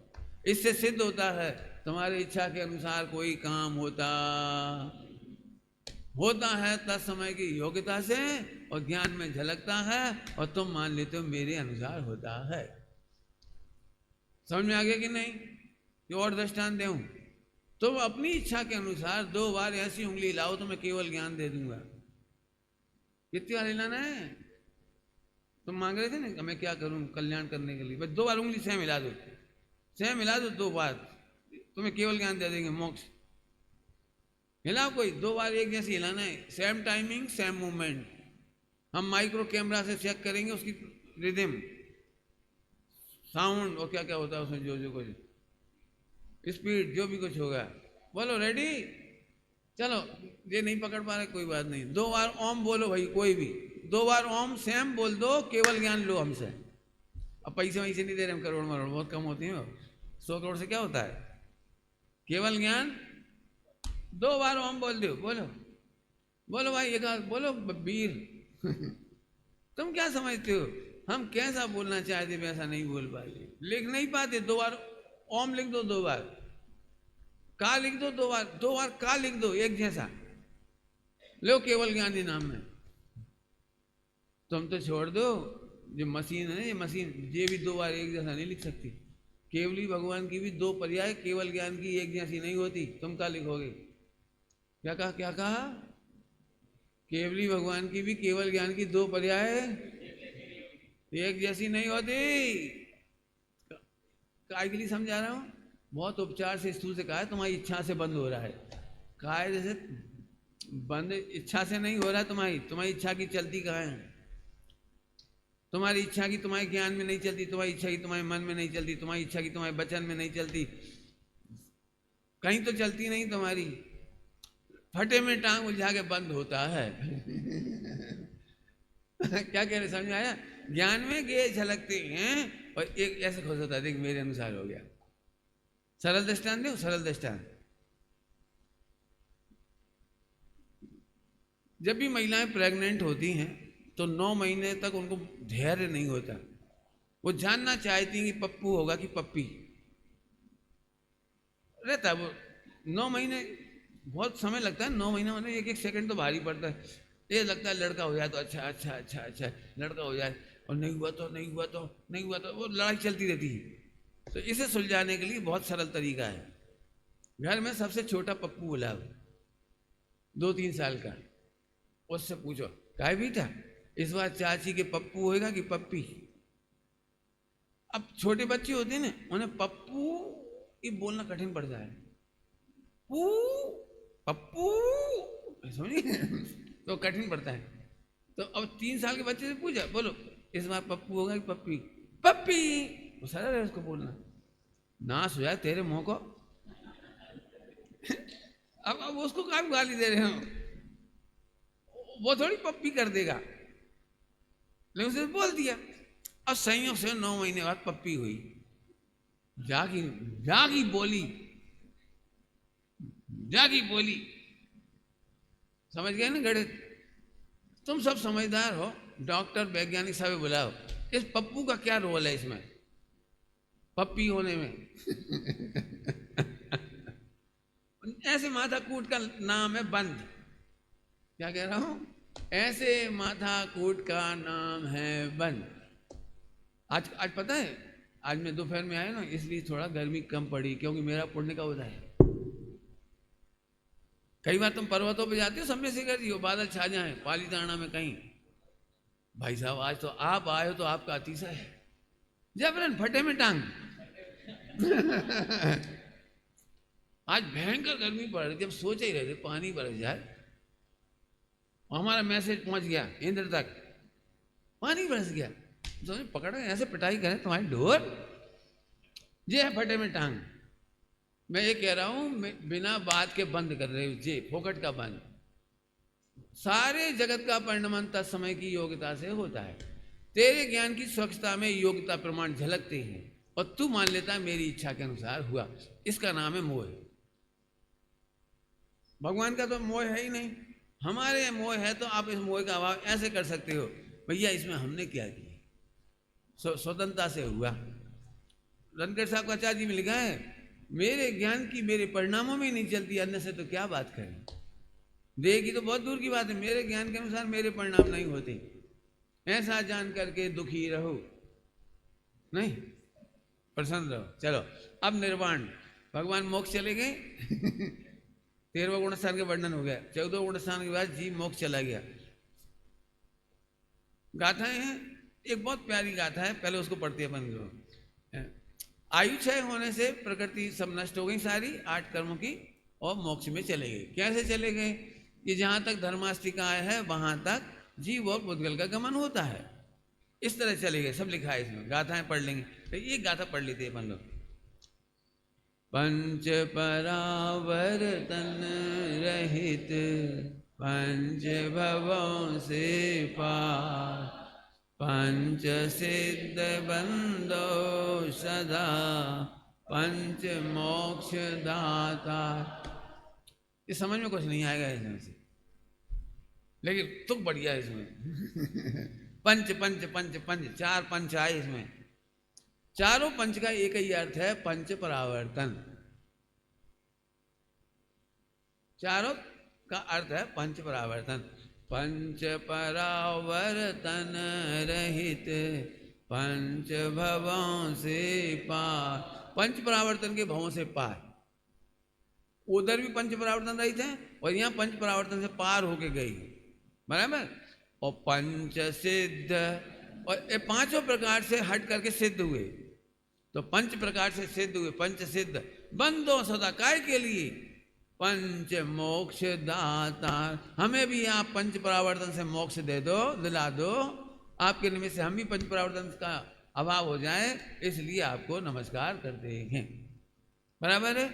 इससे सिद्ध होता है तुम्हारी इच्छा के अनुसार कोई काम होता है तत्समय की योग्यता से और ज्ञान में झलकता है और तुम मान लेते हो मेरे अनुसार होता है। समझ में आ गया कि नहीं? कि और दृष्टांत दूं? तुम अपनी इच्छा के अनुसार 2 बार ऐसी उंगली हिलाओ तो मैं केवल ज्ञान दे दूंगा। कितनी बार हिलाना है? तुम मांग रहे थे ना मैं क्या करूं कल्याण करने के लिए, बस 2 बार उंगली सेम हिला दो, सेम हिला दो 2 बार, तुम्हें केवल ज्ञान दे देंगे, मोक्ष। हिलाओ कोई 2 बार एक जैसे हिलाना है, सेम टाइमिंग सेम मूवमेंट। हम माइक्रो कैमरा से चेक करेंगे उसकी रिदम, साउंड और क्या क्या होता है उसमें, जो कुछ स्पीड जो भी कुछ होगा। बोलो रेडी? चलो ये नहीं पकड़ पा रहे कोई बात नहीं, 2 बार ओम बोलो भाई, कोई भी 2 बार ओम सेम बोल दो, केवल ज्ञान लो हमसे। अब पैसे वैसे नहीं दे रहे हम, करोड़ मरोड़ बहुत कम होती हैं, 100 करोड़ से क्या होता है? केवल ज्ञान 2 बार ओम बोल दो। बोलो भाई एक बोलो वीर तुम क्या समझते हो हम कैसा बोलना चाहते वैसा नहीं बोल पाते, लिख नहीं पाते। 2 बार ओम लिख दो, 2 बार का लिख दो, 2 बार का लिख दो, एक जैसा लो केवल ज्ञानी नाम में। तुम तो छोड़ दो, जो मशीन है ये मशीन ये भी 2 बार एक जैसा नहीं लिख सकती। केवली भगवान की भी 2 पर्याय केवल ज्ञान की एक जैसी नहीं होती। तुम क्या लिखोगे? क्या कहा? केवली भगवान की भी केवल ज्ञान की 2 पर्याय एक जैसी नहीं होती। काय के लिए समझा रहा हूं? बहुत उपचार से स्थूल से कहा है, तुम्हारी इच्छा से बंद हो रहा है। कहा है जैसे बंद इच्छा से नहीं हो रहा है, तुम्हारी इच्छा की चलती कहाँ है? तुम्हारी इच्छा की तुम्हारे ज्ञान में नहीं चलती, तुम्हारी इच्छा की तुम्हारे मन में नहीं चलती, तुम्हारी इच्छा की तुम्हारे वचन में नहीं चलती, कहीं तो चलती नहीं तुम्हारी। फटे में टांग उलझा के बंद होता है क्या कह रहे, समझ में आया? ज्ञान में ये झलकते हैं और एक ऐसे खुश होता है, देख मेरे अनुसार हो गया। सरल दृष्टांत दो, सरल दृष्टांत। जब भी महिलाएं प्रेग्नेंट होती हैं तो 9 महीने तक उनको धैर्य नहीं होता, वो जानना चाहती हैं कि पप्पू होगा कि पप्पी। रहता वो 9 महीने बहुत समय लगता है, 9 महीने मतलब एक सेकंड तो भारी पड़ता है। ये लगता है लड़का हो जाए तो अच्छा लड़का हो जाए, और नहीं हुआ तो वो लड़ाई चलती रहती है। तो इसे सुलझाने के लिए बहुत सरल तरीका है। घर में सबसे छोटा पप्पू बुलाओ, 2-3 साल का, उससे पूछो काय बेटा इस बार चाची के पप्पू होएगा कि पप्पी? अब छोटे बच्चे होते हैं ना, उन्हें पप्पू ये बोलना कठिन पड़ता है, पप्पू समझिए तो कठिन पड़ता है। तो अब 3 साल के बच्चे से पूछा, बोलो इस बार पप्पू होगा कि पप्पी? पप्पी। वो सरल है उसको बोलना, नाश हो जाए तेरे मुंह को अब उसको क्या गाली दे रहे हो, वो थोड़ी पप्पी कर देगा, लेकिन उसे बोल दिया। अब संयोग से 9 महीने बाद पप्पी हुई, जागी बोली, समझ गए ना गणित? तुम सब समझदार हो, डॉक्टर वैज्ञानिक सब बुलाओ, इस पप्पू का क्या रोल है इसमें पप्पी होने में ऐसे माथा कूट का नाम है बंद। क्या कह रहा हूं? ऐसे माथा कूट का नाम है बंद। आज पता है, आज मैं दोपहर में आया ना, इसलिए थोड़ा गर्मी कम पड़ी, क्योंकि मेरा पुण्य का उदय है। कई बार तुम पर्वतों पे जाते हो, समय से कर दियो बादल छा जाए पालीताना में कहीं, भाई साहब आज तो आप आए हो तो आपका अतिशय है, जबरन फटे में टांग आज भयंकर गर्मी पड़ रही थी, अब सोच ही रहे थे पानी बरस जाए। हमारा मैसेज पहुंच गया इंद्र तक, पानी बरस गया, तो पकड़ ऐसे पिटाई करें तुम्हारी ढोर, ये है फटे में टांग। मैं ये कह रहा हूं, बिना बात के बंद कर रहे हो जे, फोकट का बंद। सारे जगत का परिणमन तत्समय की योग्यता से होता है। तेरे ज्ञान की स्वच्छता में योग्यता प्रमाण झलकते हैं और तू मान लेता है मेरी इच्छा के अनुसार हुआ। इसका नाम है मोह। भगवान का तो मोह है ही नहीं, हमारे मोह है। तो आप इस मोह का अभाव ऐसे कर सकते हो, भैया इसमें हमने क्या किया, स्वतंत्रता से हुआ। रणकर साहब का आचार्य जी में लिखा है, मेरे ज्ञान की मेरे परिणामों में नहीं चलती, अन्य से तो क्या बात करें। देह की तो बहुत दूर की बात है, मेरे ज्ञान के अनुसार मेरे परिणाम नहीं होते। ऐसा जान करके दुखी रहो नहीं, प्रसन्न रहो। चलो अब निर्वाण, भगवान मोक्ष चले गए 13वां गुण स्थान का वर्णन हो गया। 14वां गुण स्थान के बाद जीव मोक्ष चला गया। गाथाएं हैं, एक बहुत प्यारी गाथा है, पहले उसको पढ़ते अपन लोग। आयु क्षय होने से प्रकृति सब नष्ट हो गई सारी 8 कर्मों की, और मोक्ष में चले गए। कैसे चले गए, कि जहां तक धर्मास्तिकाएं है वहां तक जीव और पुद्गल का गमन होता है। इस तरह चले गए, सब लिखा है इसमें, गाथाएं पढ़ लेंगे। तो ये गाथा पढ़ लेते हैं अपन लोग। पंच परावर्तन रहित पंच भवों से पार, पंच सिद्ध बंदो सदा पंच मोक्ष दाता। ये समझ में कुछ नहीं आएगा इसमें से, लेकिन तुक बढ़िया है इसमें। पंच पंच पंच पंच, 4 पंच आए इसमें। चारों पंच का एक ही अर्थ है, पंच परावर्तन। चारों का अर्थ है पंच परावर्तन। पंच परावर्तन रहित पंच भवों से पार, पंच परावर्तन के भवों से पार। उधर भी पंच परावर्तन रहित है और यहाँ पंच परावर्तन से पार होके गई, बराबर। और पंच सिद्ध, और ये 5 प्रकार से हट करके सिद्ध हुए। तो 5 प्रकार से सिद्ध हुए, पंच सिद्ध बंदो सदा काय के लिए, पंच मोक्ष दाता। हमें भी आप पंच परावर्तन से मोक्ष दे दो, दिला दो। आपके निमित्त से हम भी पंच परावर्तन का अभाव हो जाए, इसलिए आपको नमस्कार करते हैं, बराबर है।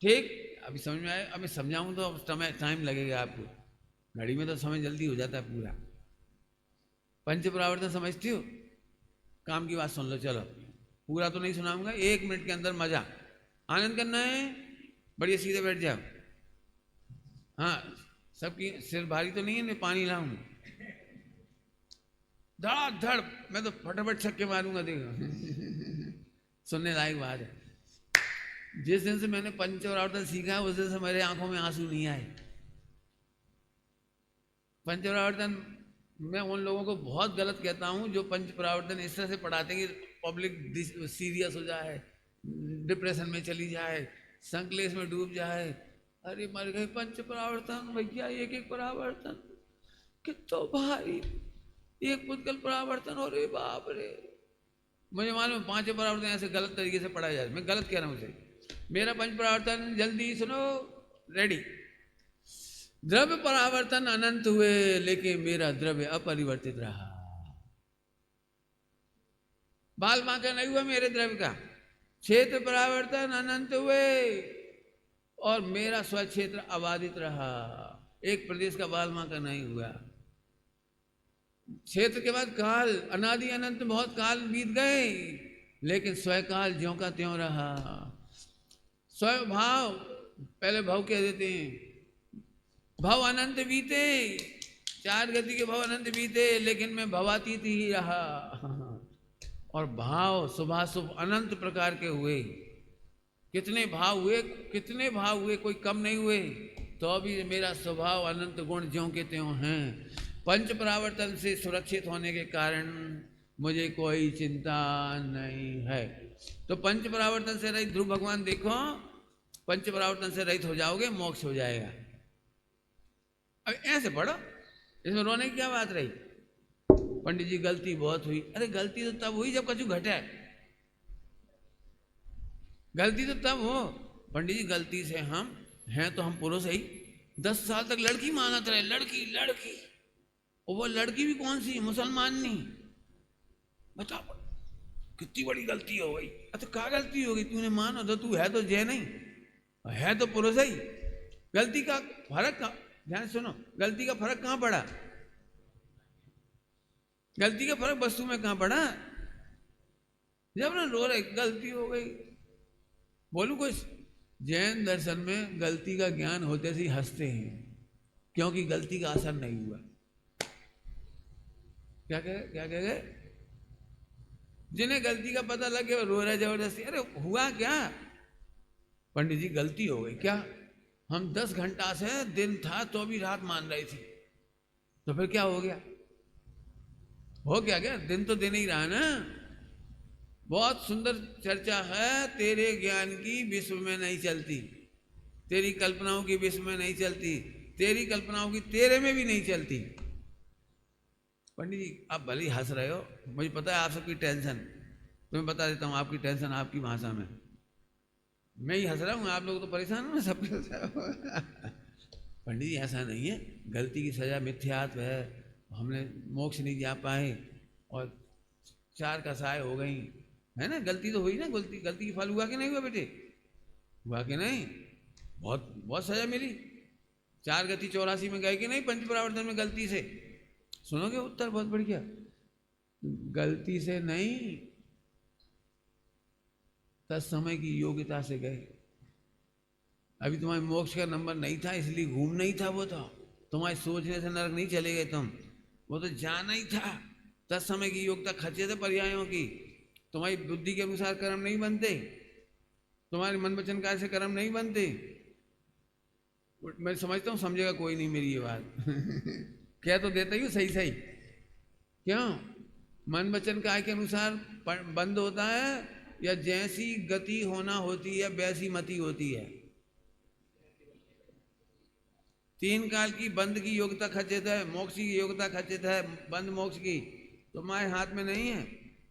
ठीक, अभी समझ में आए। अभी समझाऊं तो समय टाइम लगेगा आपको, घड़ी में तो समय जल्दी हो जाता है पूरा। पंच परावर्तन समझती हो, काम की बात सुन लो। चलो पूरा तो नहीं सुनाऊंगा, 1 मिनट के अंदर मजा आनंद करना है। बढ़िया सीधे बैठ जाओ। हाँ, सबकी सिर भारी तो नहीं है, मैं पानी लाऊं धड़ धड़, मैं तो फटाफट छक्के मारूंगा, देखो। सुनने लायक बात है। जिस दिन से मैंने पंच परावर्तन सीखा है उस दिन से मेरे आंखों में आंसू नहीं आए। पंच परावर्तन मैं उन लोगों को बहुत गलत कहता हूं जो पंच परावर्तन इस तरह से पढ़ाते हैं कि पब्लिक सीरियस हो जाए, डिप्रेशन में चली जाए, संकलेश में डूब जाए। अरे मर गए पंच परावर्तन भैया, एक एक परावर्तन कितना भारी, एक पुद्गल परावर्तन, अरे बाप रे। मुझे मालूम 5 परावर्तन ऐसे गलत तरीके से पढ़ाया जाए, मैं गलत कह रहा हूं उसे। मेरा पंच परावर्तन जल्दी सुनो, रेडी। द्रव्य परावर्तन अनंत हुए, लेकिन मेरा द्रव्य अपरिवर्तित रहा। बाल बांका नहीं हुआ मेरे द्रव्य का। क्षेत्र परावर्तन अनंत हुए और मेरा स्वक्षेत्र अबाधित रहा। एक प्रदेश का बाल बांका नहीं हुआ। क्षेत्र के बाद काल, अनादि अनंत बहुत काल बीत गए, लेकिन स्वकाल ज्यों का त्यों रहा। स्वयं भाव, पहले भाव कह देते हैं, भव अनंत बीते, 4 गति के भव अनंत बीते, लेकिन मैं भवातीत ही रहा। और भाव शुभाशुभ अनंत प्रकार के हुए। कितने भाव हुए, कितने भाव हुए, कोई कम नहीं हुए। तो अभी मेरा स्वभाव अनंत गुण ज्यों के त्यों हैं। पंच परावर्तन से सुरक्षित होने के कारण मुझे कोई चिंता नहीं है। तो पंच परावर्तन से रहित, ध्रुव भगवान देखो, पंच परावर्तन से रहित हो जाओगे, मोक्ष हो जाएगा। अब ऐसे पढ़ो, इसमें रोने की क्या बात रही। पंडित जी गलती बहुत हुई, अरे गलती तो तब हुई जब कछु घटे। गलती तो तब हो, पंडित जी गलती से हम हैं तो हम पुरुष ही 10 साल तक लड़की मांगते रहे, लड़की लड़की, और वो लड़की भी कौन सी, मुसलमान नहीं। बता कितनी बड़ी गलती हो गई। अच्छा क्या गलती हो गई, तूने मानो तो तू है तो जय नहीं, है तो पुरुष ही। गलती का फर्क, ध्यान सुनो, गलती का फर्क कहां पड़ा। गलती का फर्क वस्तु में कहाँ पड़ा? जब ना रो रहे गलती हो गई, बोलूं कुछ? जैन दर्शन में गलती का ज्ञान होते से ही हंसते हैं, क्योंकि गलती का असर नहीं हुआ। क्या कह गए? जिन्हें गलती का पता लग गया रो रहे जबरदस्ती। अरे हुआ क्या? पंडित जी गलती हो गई। क्या? हम 10 घंटा से दिन था तो भी रात मान रही थी। तो फिर क्या हो गया? हो क्या दिन तो दिन ही रहा ना। बहुत सुंदर चर्चा है, तेरे ज्ञान की विश्व में नहीं चलती, तेरी कल्पनाओं की विश्व में नहीं चलती, तेरी कल्पनाओं की तेरे में भी नहीं चलती। पंडित जी आप भले ही हंस रहे हो, मुझे पता है आप सबकी टेंशन, तो मैं बता देता हूँ आपकी टेंशन आपकी भाषा में। मैं ही हंस रहा हूँ, आप लोग तो परेशान हो ना सब। पंडित जी ऐसा नहीं है, गलती की सजा मिथ्यात्व है, हमने मोक्ष नहीं जा पाए और 4 कसाय हो गई है ना। गलती तो हुई ना, गलती की फल हुआ कि नहीं हुआ बेटे? हुआ कि नहीं? बहुत बहुत सजा मिली। 4 गति 84 में गए कि नहीं पंच परावर्तन में गलती से? सुनोगे उत्तर बहुत बढ़िया। गलती से नहीं, तत्समय की योग्यता से गए। अभी तुम्हारे मोक्ष का नंबर नहीं था इसलिए घूम नहीं था, वो था तुम्हारे सोचने से नरक नहीं चले गए तुम, वो तो जाना ही था। तत्समय की योग्यता खचे थे पर्यायों की। तुम्हारी बुद्धि के अनुसार कर्म नहीं बनते, तुम्हारे मन वचन कार्य से कर्म नहीं बनते। मैं समझता हूँ समझेगा कोई नहीं मेरी ये बात। कह तो देता ही हूँ सही सही। क्यों? मन वचन कार्य के अनुसार बंद होता है, या जैसी गति होना होती है वैसी मति होती है। 3 काल की बंद की योग्यता खचित है, मोक्ष की योग्यता खचित है, बंद मोक्ष की तुम्हारे हाथ में नहीं है।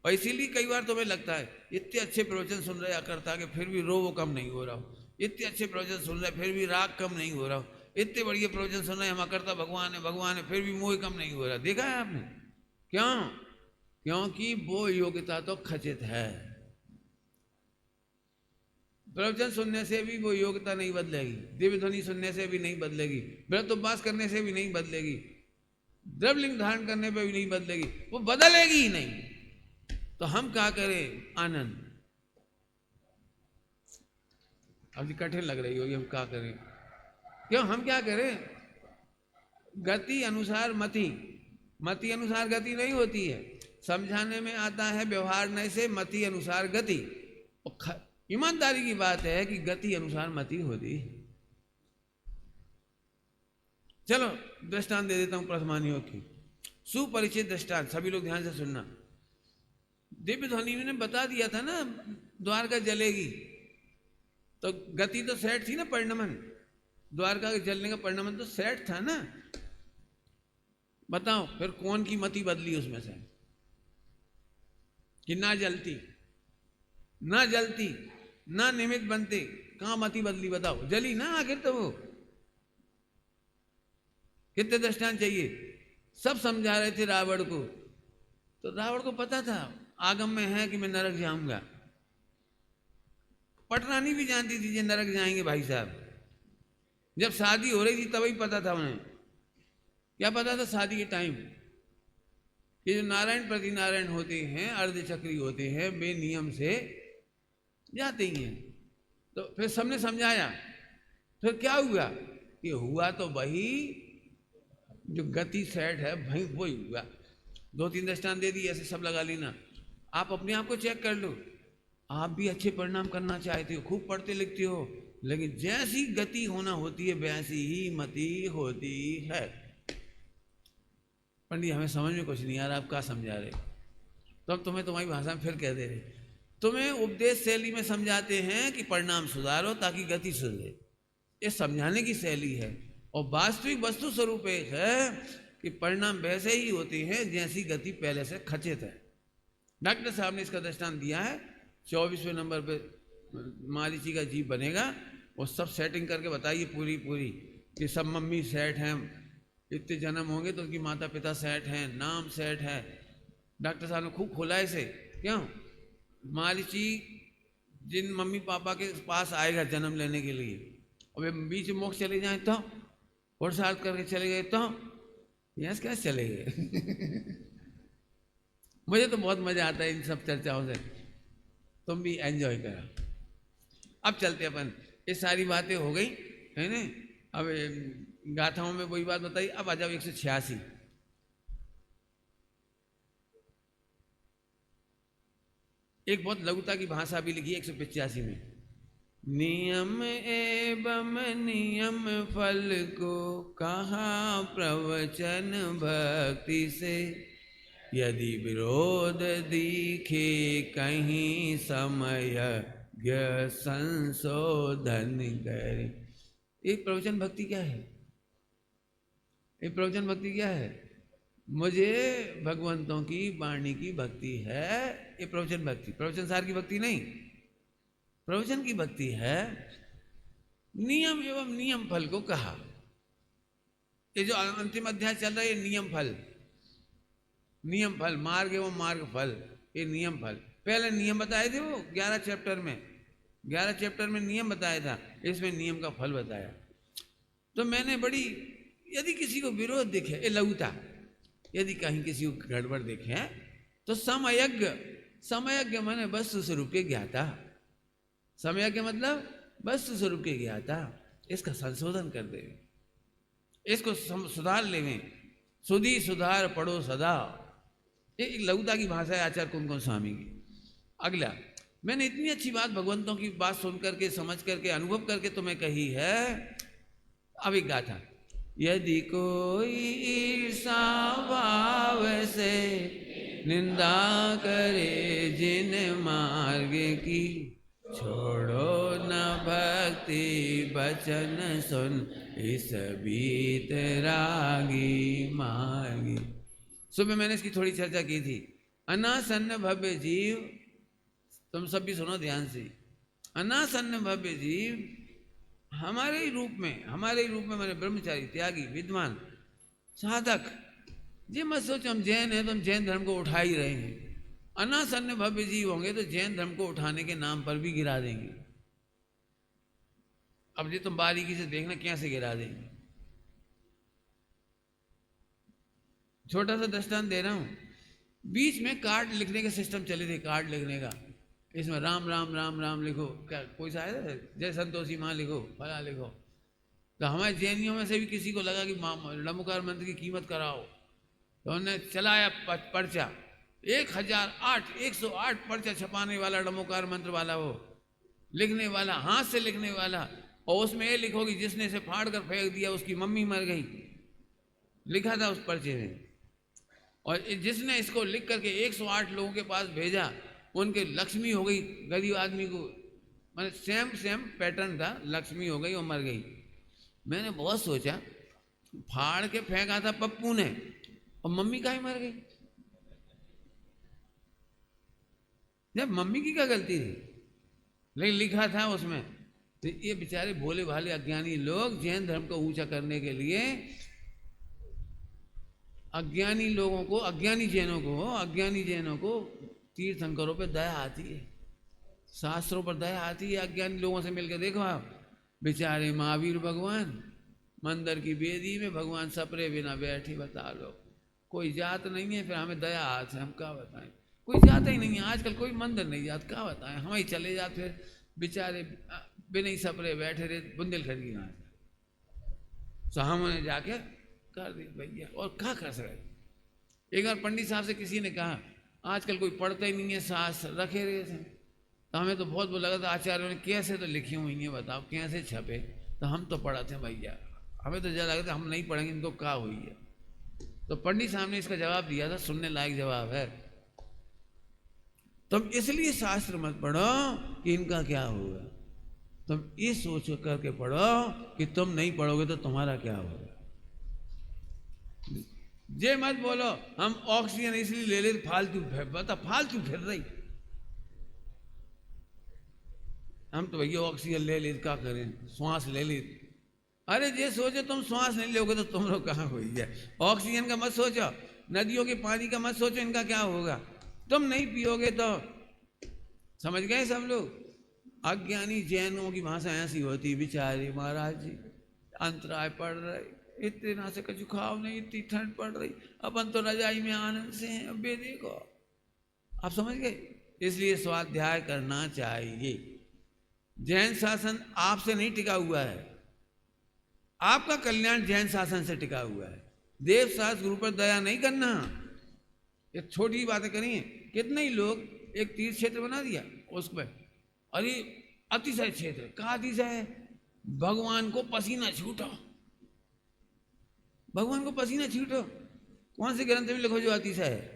और इसीलिए कई बार तुम्हें लगता है इतने अच्छे प्रवचन सुन रहे अकर्ता के फिर भी रो वो कम नहीं हो रहा हो, इतने अच्छे प्रवचन सुन रहे फिर भी राग कम नहीं हो रहा हो, इतने बढ़िया प्रवचन सुन रहे हम अकर्ता भगवान है फिर भी मोह कम नहीं हो रहा। देखा है आपने? क्यों? क्योंकि वो योग्यता तो खचित है। प्रवचन सुनने से भी वो योग्यता नहीं बदलेगी, दिव्य ध्वनि सुनने से भी नहीं बदलेगी, व्रत उपवास करने से भी नहीं बदलेगी, द्रव्यलिंग धारण करने पे भी नहीं बदलेगी, वो बदलेगी ही नहीं। तो हम क्या करें? आनंद। अभी कठिन लग रही होगी, हम क्या करें? क्यों हम क्या करें? गति अनुसार मति, मति अनुसार गति नहीं होती है। समझाने में आता है व्यवहार नहीं से मति अनुसार गति। ईमानदारी की बात है कि गति अनुसार मति होती। चलो दृष्टांत दे देता हूं प्रथमानियों की, सुपरिचित दृष्टांत, सभी लोग ध्यान से सुनना। दिव्य ध्वनि ने बता दिया था ना द्वारका जलेगी, तो गति तो सेट थी ना, परिणमन, द्वारका के जलने का परिणमन तो सेट था ना। बताओ फिर कौन की मति बदली उसमें से कि ना जलती, ना जलती, ना निमित्त बनते, कहां मति बदली? बताओ, जली ना आखिर तो वो। कितने दृष्टांत चाहिए? सब समझा रहे थे रावण को, तो रावण को पता था आगम में है कि मैं नरक जाऊंगा। पटरानी भी जानती थी ये नरक जाएंगे भाई साहब। जब शादी हो रही थी तभी पता था उन्हें। क्या पता था? शादी के टाइम ये जो नारायण प्रति नारायण होते हैं, अर्धचक्री होते हैं, वे नियम से जाते ही हैं। तो फिर सबने समझाया, फिर क्या हुआ? कि हुआ तो वही जो गति सेट है भाई वही हुआ। 2-3 दृष्टांत दे दी, ऐसे सब लगा लेना। आप अपने आप को चेक कर लो, आप भी अच्छे परिणाम करना चाहते हो, खूब पढ़ते लिखते हो, लेकिन जैसी गति होना होती है वैसी ही मति होती है। पंडित हमें समझ में कुछ नहीं आ रहा, आप क्या समझा रहे? तो हम तुम्हें तुम्हारी भाषा में फिर कह दे रहे, तुम्हें उपदेश शैली में समझाते हैं कि परिणाम सुधारो ताकि गति सुधरे, ये समझाने की शैली है। और वास्तविक वस्तु स्वरूप एक है कि परिणाम वैसे ही होते हैं जैसी गति पहले से खचित है। डॉक्टर साहब ने इसका दृष्टांत दिया है, 24वें नंबर पे मारीची का जीव बनेगा, वो सब सेटिंग करके बताइए पूरी पूरी कि सब मम्मी सेट हैं, इतने जन्म होंगे तो उनकी माता पिता सेट हैं, नाम सेट है। डॉक्टर साहब ने खूब खोला इसे। क्यों? मारीची जिन मम्मी पापा के पास आएगा जन्म लेने के लिए, और वे बीच में मोक्ष चले जाए तो, पुरुषार्थ करके चले गए तो, यस कैसे चले गए? मुझे तो बहुत मजा आता है इन सब चर्चाओं से, तुम भी एंजॉय करो। अब चलते अपन, ये सारी बातें हो गई है ना। अब गाथाओं में वही बात बताई। अब आ जाओ 186। एक बहुत लघुता की भाषा भी लिखी है 185 में। नियम एवं नियम फल को कहा प्रवचन भक्ति से, यदि विरोध दिखे कहीं समय संशोधन करे। एक प्रवचन भक्ति क्या है? एक प्रवचन भक्ति क्या है? मुझे भगवंतों की वाणी की भक्ति है, ये प्रवचन भक्ति। प्रवचन सार की भक्ति नहीं, प्रवचन की भक्ति है। नियम एवं नियम फल को कहा। ये जो अंतिम अध्याय चल रहा है, ये नियम फल, नियम फल, मार्ग एवं मार्ग फल, ये नियम फल। पहले नियम बताए थे वो 11 चैप्टर में, 11 चैप्टर में नियम बताया था, इसमें नियम का फल बताया। तो मैंने बड़ी, यदि किसी को विरोध दिखे, ये लघुता, यदि कहीं किसी को गड़बड़ दिखे तो समयज्ञ, समयज्ञ माने वस्तु स्वरूप के ज्ञाता। समयज्ञ मतलब वस्तु स्वरूप के ज्ञाता, इसका संशोधन कर दे, इसको सुधार लेवे। सुधी सुधार पढ़ो सदा, ये लघुता की भाषा है आचार्य कुमकुम स्वामी की। अगला, मैंने इतनी अच्छी बात भगवंतों की बात सुन करके, समझ करके, अनुभव करके तुम्हें कही है। अब एक गाथा। यदि कोई ईर्षा भाव से निंदा करे जिन मार्ग की, छोड़ो न भक्ति बचन सुन इस बीत रागी मार्गी। सुबह मैंने इसकी थोड़ी चर्चा की थी। अनासन्न भव्य जीव, तुम सब भी सुनो ध्यान से। अनासन्न भव्य जीव हमारे ही रूप में, हमारे ही रूप में मैंने ब्रह्मचारी, त्यागी, विद्वान, साधक। ये मत सोचो हम जैन हैं तो हम जैन धर्म को उठा ही रहे हैं। अनासन्न भव्य जीव होंगे तो जैन धर्म को उठाने के नाम पर भी गिरा देंगे। अब ये तुम बारीकी से देखना कैसे गिरा देंगे। छोटा सा दृष्टांत दे रहा हूं। बीच में कार्ड लिखने के सिस्टम चले थे, कार्ड लिखने का, इसमें राम राम राम राम लिखो, क्या कोई सा है जय संतोषी माँ लिखो, फला लिखो। तो हमारे जैनियों में से भी किसी को लगा कि लंबोकार मंत्र की कीमत कराओ, तो उन्होंने चलाया पर्चा। 108 पर्चा छपाने वाला, लंबोकार मंत्र वाला, वो लिखने वाला, हाथ से लिखने वाला। और उसमें ये लिखो कि जिसने इसे फाड़ कर फेंक दिया उसकी मम्मी मर गई, लिखा था उस पर्चे में। और जिसने इसको लिख करके 108 लोगों के पास भेजा, उनके लक्ष्मी हो गई, गरीब आदमी को, मतलब सेम पैटर्न था, लक्ष्मी हो गई और मर गई। मैंने बहुत सोचा, फाड़ के फेंका था पप्पू ने और मम्मी का ही मर गई। जब मम्मी की क्या गलती थी, लेकिन लिखा था उसमें। तो ये बेचारे भोले भाले अज्ञानी लोग जैन धर्म को ऊंचा करने के लिए, अज्ञानी लोगों को, अज्ञानी जैनों को तीर्थंकरों पे दया आती है, शास्त्रों पर दया आती है। अज्ञानी लोगों से मिलकर देखो आप, बेचारे महावीर भगवान मंदिर की बेदी में भगवान सपरे बिना बैठे, बता लो कोई जात नहीं है, फिर हमें दया आती है, हम क्या बताएं, कोई जाता ही नहीं है आजकल, कोई मंदिर नहीं जाता, क्या बताएं, हम ही चले जाते, फिर बेचारे बिना ही सपरे बैठे रहे, बुंदेलखंड की यहाँ तो हमने जाके कर दी भैया, और क्या कर सकते। एक बार पंडित साहब से किसी ने कहा, आजकल कोई पढ़ता ही नहीं है, शास्त्र रखे रहे थे। तो हमें तो बहुत वो लगा था, आचार्यों ने कैसे तो लिखी हुई है, बताओ कैसे छपे। तो हम तो पढ़ाते हैं भैया, हमें तो ज़्यादा लगा था हम नहीं पढ़ेंगे, इनको क्या हुई है। तो पंडित साहब ने इसका जवाब दिया था, सुनने लायक जवाब है। तुम इसलिए शास्त्र मत पढ़ो कि इनका क्या होगा, तुम ये सोच करके पढ़ो कि तुम नहीं पढ़ोगे तो तुम्हारा क्या होगा। जे मत बोलो हम ऑक्सीजन इसलिए ले ले, फालतू बता, फालतू फिर रही, हम तो भैया ऑक्सीजन ले ले, क्या करें, श्वास ले ले। अरे ये सोचो तुम श्वास नहीं लोगे तो तुम लोग कहाँ हुई है। ऑक्सीजन का मत सोचो, नदियों के पानी का मत सोचो, इनका क्या होगा, तुम नहीं पियोगे तो। समझ गए सब लोग। अज्ञानी जैनों की भाषा ऐसी होती, बेचारे महाराज जी अंतराय पड़ रहे, इतना से कुछ खाओ नहीं, इतनी ठंड पड़ रही, अपन तो रजाई में आनंद से हैं। अब ये देखो आप समझ गए? इसलिए स्वाध्याय करना चाहिए। जैन शासन आपसे नहीं टिका हुआ है, आपका कल्याण जैन शासन से टिका हुआ है। देव शास्त्र गुरु पर दया नहीं करना। ये छोटी बातें करिए, कितने ही लोग एक तीर्थ क्षेत्र बना दिया उस पर, अरे अतिशय क्षेत्र, कहा अतिशय है? भगवान को पसीना छूटो, भगवान को पसीना छूटो। कौन से ग्रंथ में लिखो जो अतिशय है?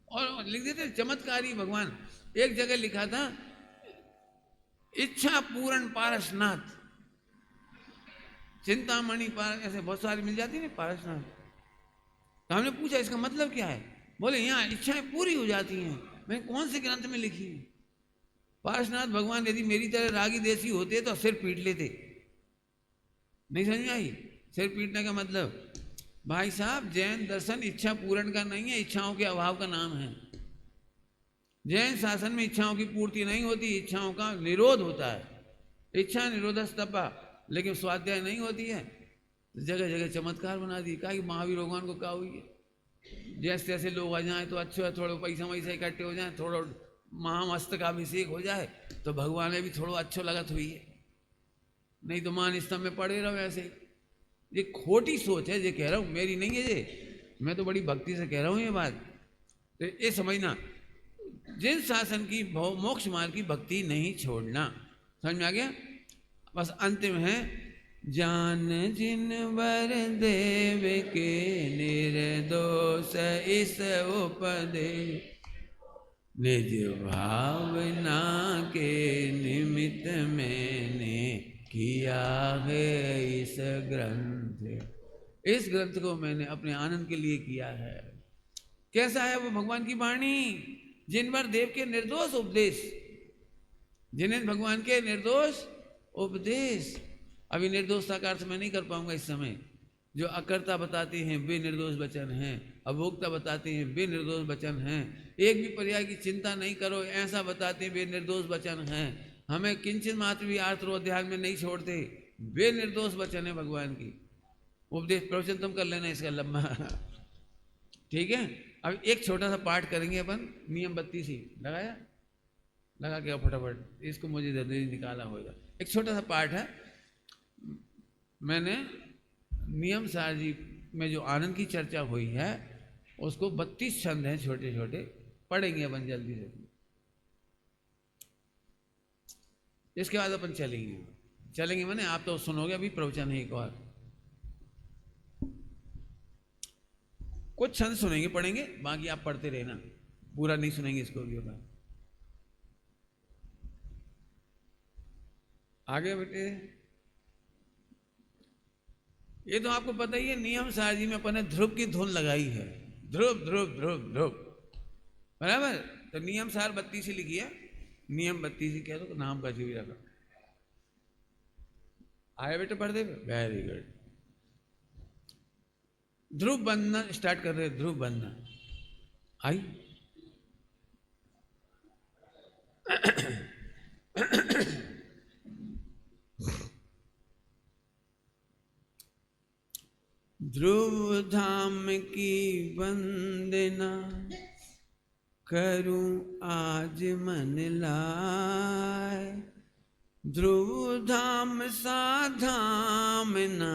और लिख देते चमत्कारी भगवान। एक जगह लिखा था, इच्छा पूर्ण पारसनाथ, चिंतामणि पारस, ऐसे बहुत सारी मिल जाती है ना पारसनाथ। तो हमने पूछा इसका मतलब क्या है? बोले यहाँ इच्छाएं पूरी हो जाती हैं। मैंने कौन से ग्रंथ में लिखी है? पारसनाथ भगवान यदि मेरी तरह रागी देसी होते तो सिर पीट लेते। नहीं समझ में आई? सिर पीटने का मतलब, भाई साहब जैन दर्शन इच्छा पूर्ण का नहीं है, इच्छाओं के अभाव का नाम है। जैन शासन में इच्छाओं की पूर्ति नहीं होती, इच्छाओं का निरोध होता है। इच्छा निरोधस्तपा, लेकिन स्वाध्याय नहीं होती है। जगह जगह चमत्कार बना दी। कहा कि महावीर भगवान को क्या हुई है, जैसे जैसे लोग आ जाएं तो अच्छा है, थोड़ा पैसा वैसा इकट्ठे हो जाए, थोड़ा महामस्तकाभिषेक हो जाए तो भगवान ने भी थोड़ा अच्छा लगत हुई है, नहीं तो मान स्तंभ में पड़े रहो ऐसे। ये खोटी सोच है, ये कह रहा हूँ, मेरी नहीं है ये, मैं तो बड़ी भक्ति से कह रहा हूँ ये बात। तो ये समझना, जिन शासन की मोक्ष मार्ग की भक्ति नहीं छोड़ना। समझ में आ गया? बस अंतिम है, जान जिन वर देव के निर्दोष इस उपदेश, निज भावना के निमित्त मैंने किया है इस ग्रंथ। इस ग्रंथ को मैंने अपने आनंद के लिए किया है। कैसा है वो भगवान की वाणी? जिनवर देव के निर्दोष उपदेश, जिन्हें भगवान के निर्दोष उपदेश। अभी निर्दोषता का अर्थ मैं नहीं कर पाऊंगा इस समय। जो अकर्ता बताते हैं वे निर्दोष वचन हैं, अभोक्ता बताते हैं वे निर्दोष वचन हैं, एक भी पर्याय की चिंता नहीं करो ऐसा बताते हैं वे निर्दोष वचन हैं, हमें किंचित मात्र भी आर्त और ध्यान में नहीं छोड़ते, वे निर्दोष वचन है भगवान की। उपदेश प्रवचन तुम कर लेना इसका लंबा, ठीक है? अब एक छोटा सा पाठ करेंगे अपन, नियम 32 ही लगाया, लगा के फटाफट इसको मुझे जल्दी निकाला होगा। एक छोटा सा पाठ है, मैंने नियम सार जी में जो आनंद की चर्चा हुई है उसको 32 छंद हैं छोटे छोटे, पढ़ेंगे अपन जल्दी से। इसके बाद अपन चलेंगे मैंने, आप तो सुनोगे, अभी प्रवचन है एक और, कुछ छंद सुनेंगे पढ़ेंगे, बाकी आप पढ़ते रहना, पूरा नहीं सुनेंगे इसको भी होगा। आगे बेटे, ये तो आपको पता ही है, नियम सार जी में अपन ने ध्रुव की धुन लगाई है, ध्रुव ध्रुव ध्रुव ध्रुव, बराबर? तो नियम सार 32 ही लिखी है, नियम 32 ही कह दो, नाम का जो भी रखा। आए बेटे पढ़ दे, वेरी गुड। ध्रुव बंधना स्टार्ट कर रहे, ध्रुव बंधना आई। ध्रुव धाम की वंदना करूं आज मन लाए, ध्रुव धाम सा धाम ना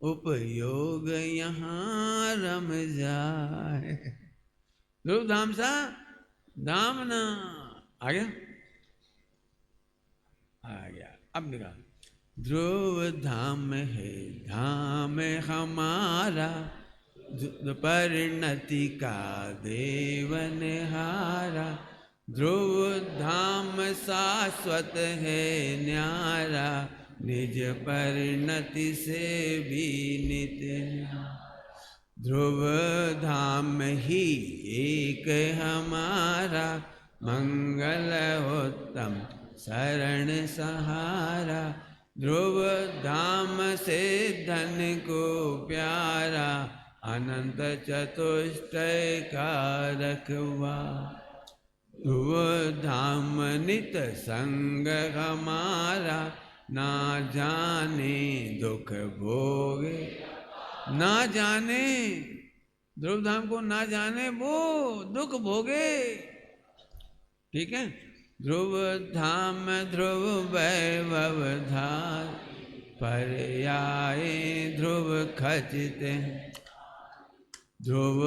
उपयोग यहाँ रम जाए। ध्रुव धाम सा धाम ना, आ गया? अब निकाल। ध्रुव धाम है धाम हमारा, परिणति का देवन हारा, ध्रुव धाम शाश्वत है न्यारा, निज परिणति से भी नित्य। ध्रुव धाम ही एक हमारा, मंगल उत्तम शरण सहारा, ध्रुव धाम से धन को प्यारा, अनंत चतुष्टय का रखवा, ध्रुव धाम नित संग हमारा, ना जाने दुख भोगे, ना जाने ध्रुव धाम को ना जाने वो दुख भोगे। ठीक है, ध्रुव धाम ध्रुव वैभव धार, पर आए ध्रुव खचित। ध्रुव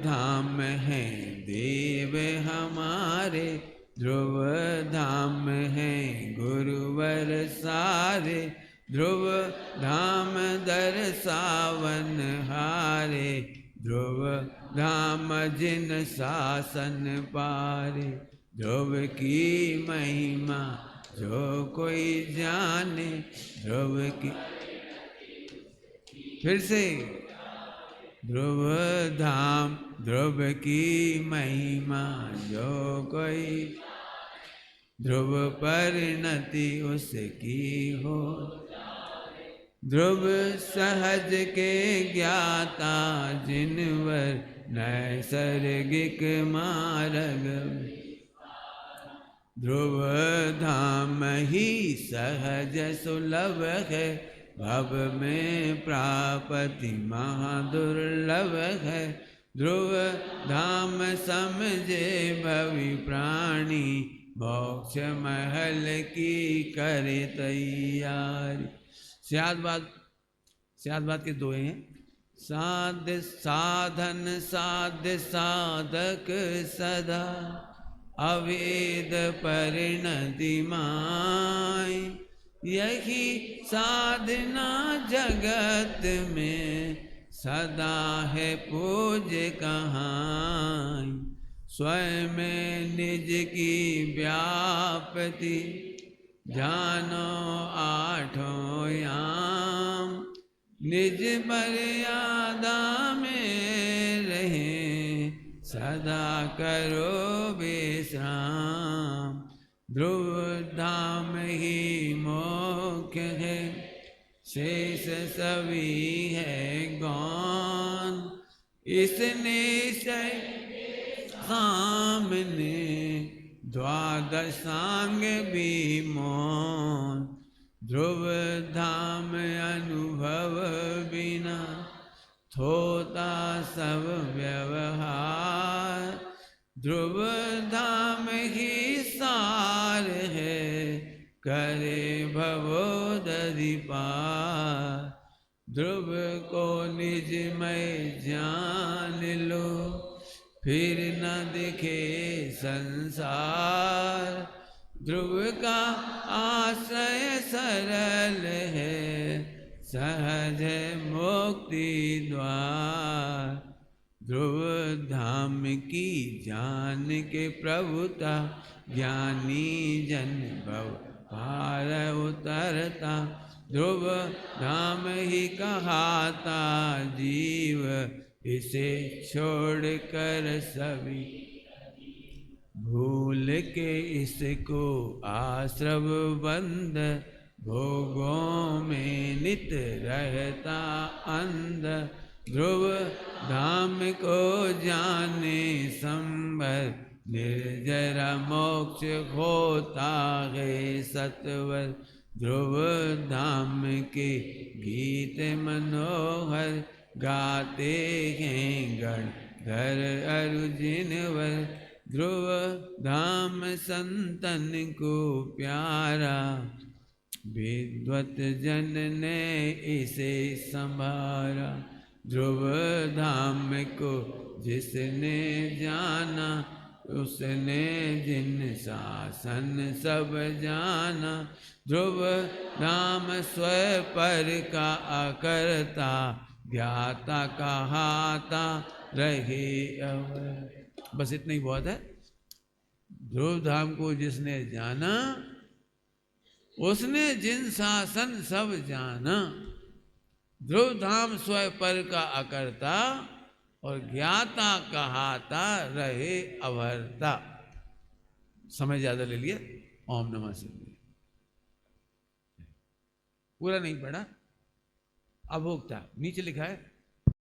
धाम है देव हमारे, ध्रुव धाम है गुरुवर सारे, ध्रुव धाम दरसावन हारे, ध्रुव धाम जिन शासन पारे। ध्रुव की महिमा जो कोई जाने, ध्रुव की, फिर से, ध्रुव धाम ध्रुव की महिमा जो कोई, ध्रुव परिणति उसकी हो। ध्रुव सहज के ज्ञाता जिनवर, नैसर्गिक मार्ग। ध्रुव धाम ही सहज सुलभ है, भव में प्राप्ति महादुर्लभ है। ध्रुव धाम समझे भवि प्राणी, मोक्ष महल की करे तैयारी। सियाद के दो हैं। साध साधन साध्य साधक सदा, अवेद परिणति माय। यही साधना जगत में, सदा है पूज्य कहाँ। स्वयं निज की व्यापति, जानो आठों याम। निज मर्यादा में रहे, सदा करो विश्राम। ध्रुव धाम ही मोक्ष है, शेष सभी है गौन। इस निश्चय सामने, द्वादशांग भी मौन। ध्रुव धाम अनुभव बिना, थोता सब व्यवहार। ध्रुव धाम ही सार है, करे भवोदधि पार। ध्रुव को निजमय जान लो, फिर न दिखे संसार। ध्रुव का आश्रय सरल है, सहज मुक्ति द्वार। ध्रुव धाम की जान के प्रभुता, ज्ञानी जन भव पार उतरता। ध्रुव धाम ही कहाता जीव, इसे छोड़ कर सभी भूल के इसको आश्रव बंद। भोगों में नित रहता अंध, ध्रुव धाम को जाने संबर। निर्जरा मोक्ष होता है सत्वर, ध्रुव धाम के गीत मनोहर। गाते हैं गण धर अर्जुनवर, ध्रुव धाम संतन को प्यारा। विद्वत जन ने इसे संभारा, ध्रुव धाम को जिसने जाना। उसने जिन शासन सब जाना, ध्रुव धाम स्वयं पर का अकर्ता। ज्ञाता कहाता रहे अवर। बस इतना ही बहुत है। ध्रुव धाम को जिसने जाना, उसने जिन शासन सब जाना। ध्रुव धाम स्वयं पर का अकर्ता, और ज्ञाता कहाता रहे अभरता। समय ज्यादा ले लिया। ओम नमः शिवाय। पूरा नहीं पढ़ा। अभोक्ता नीचे लिखा है।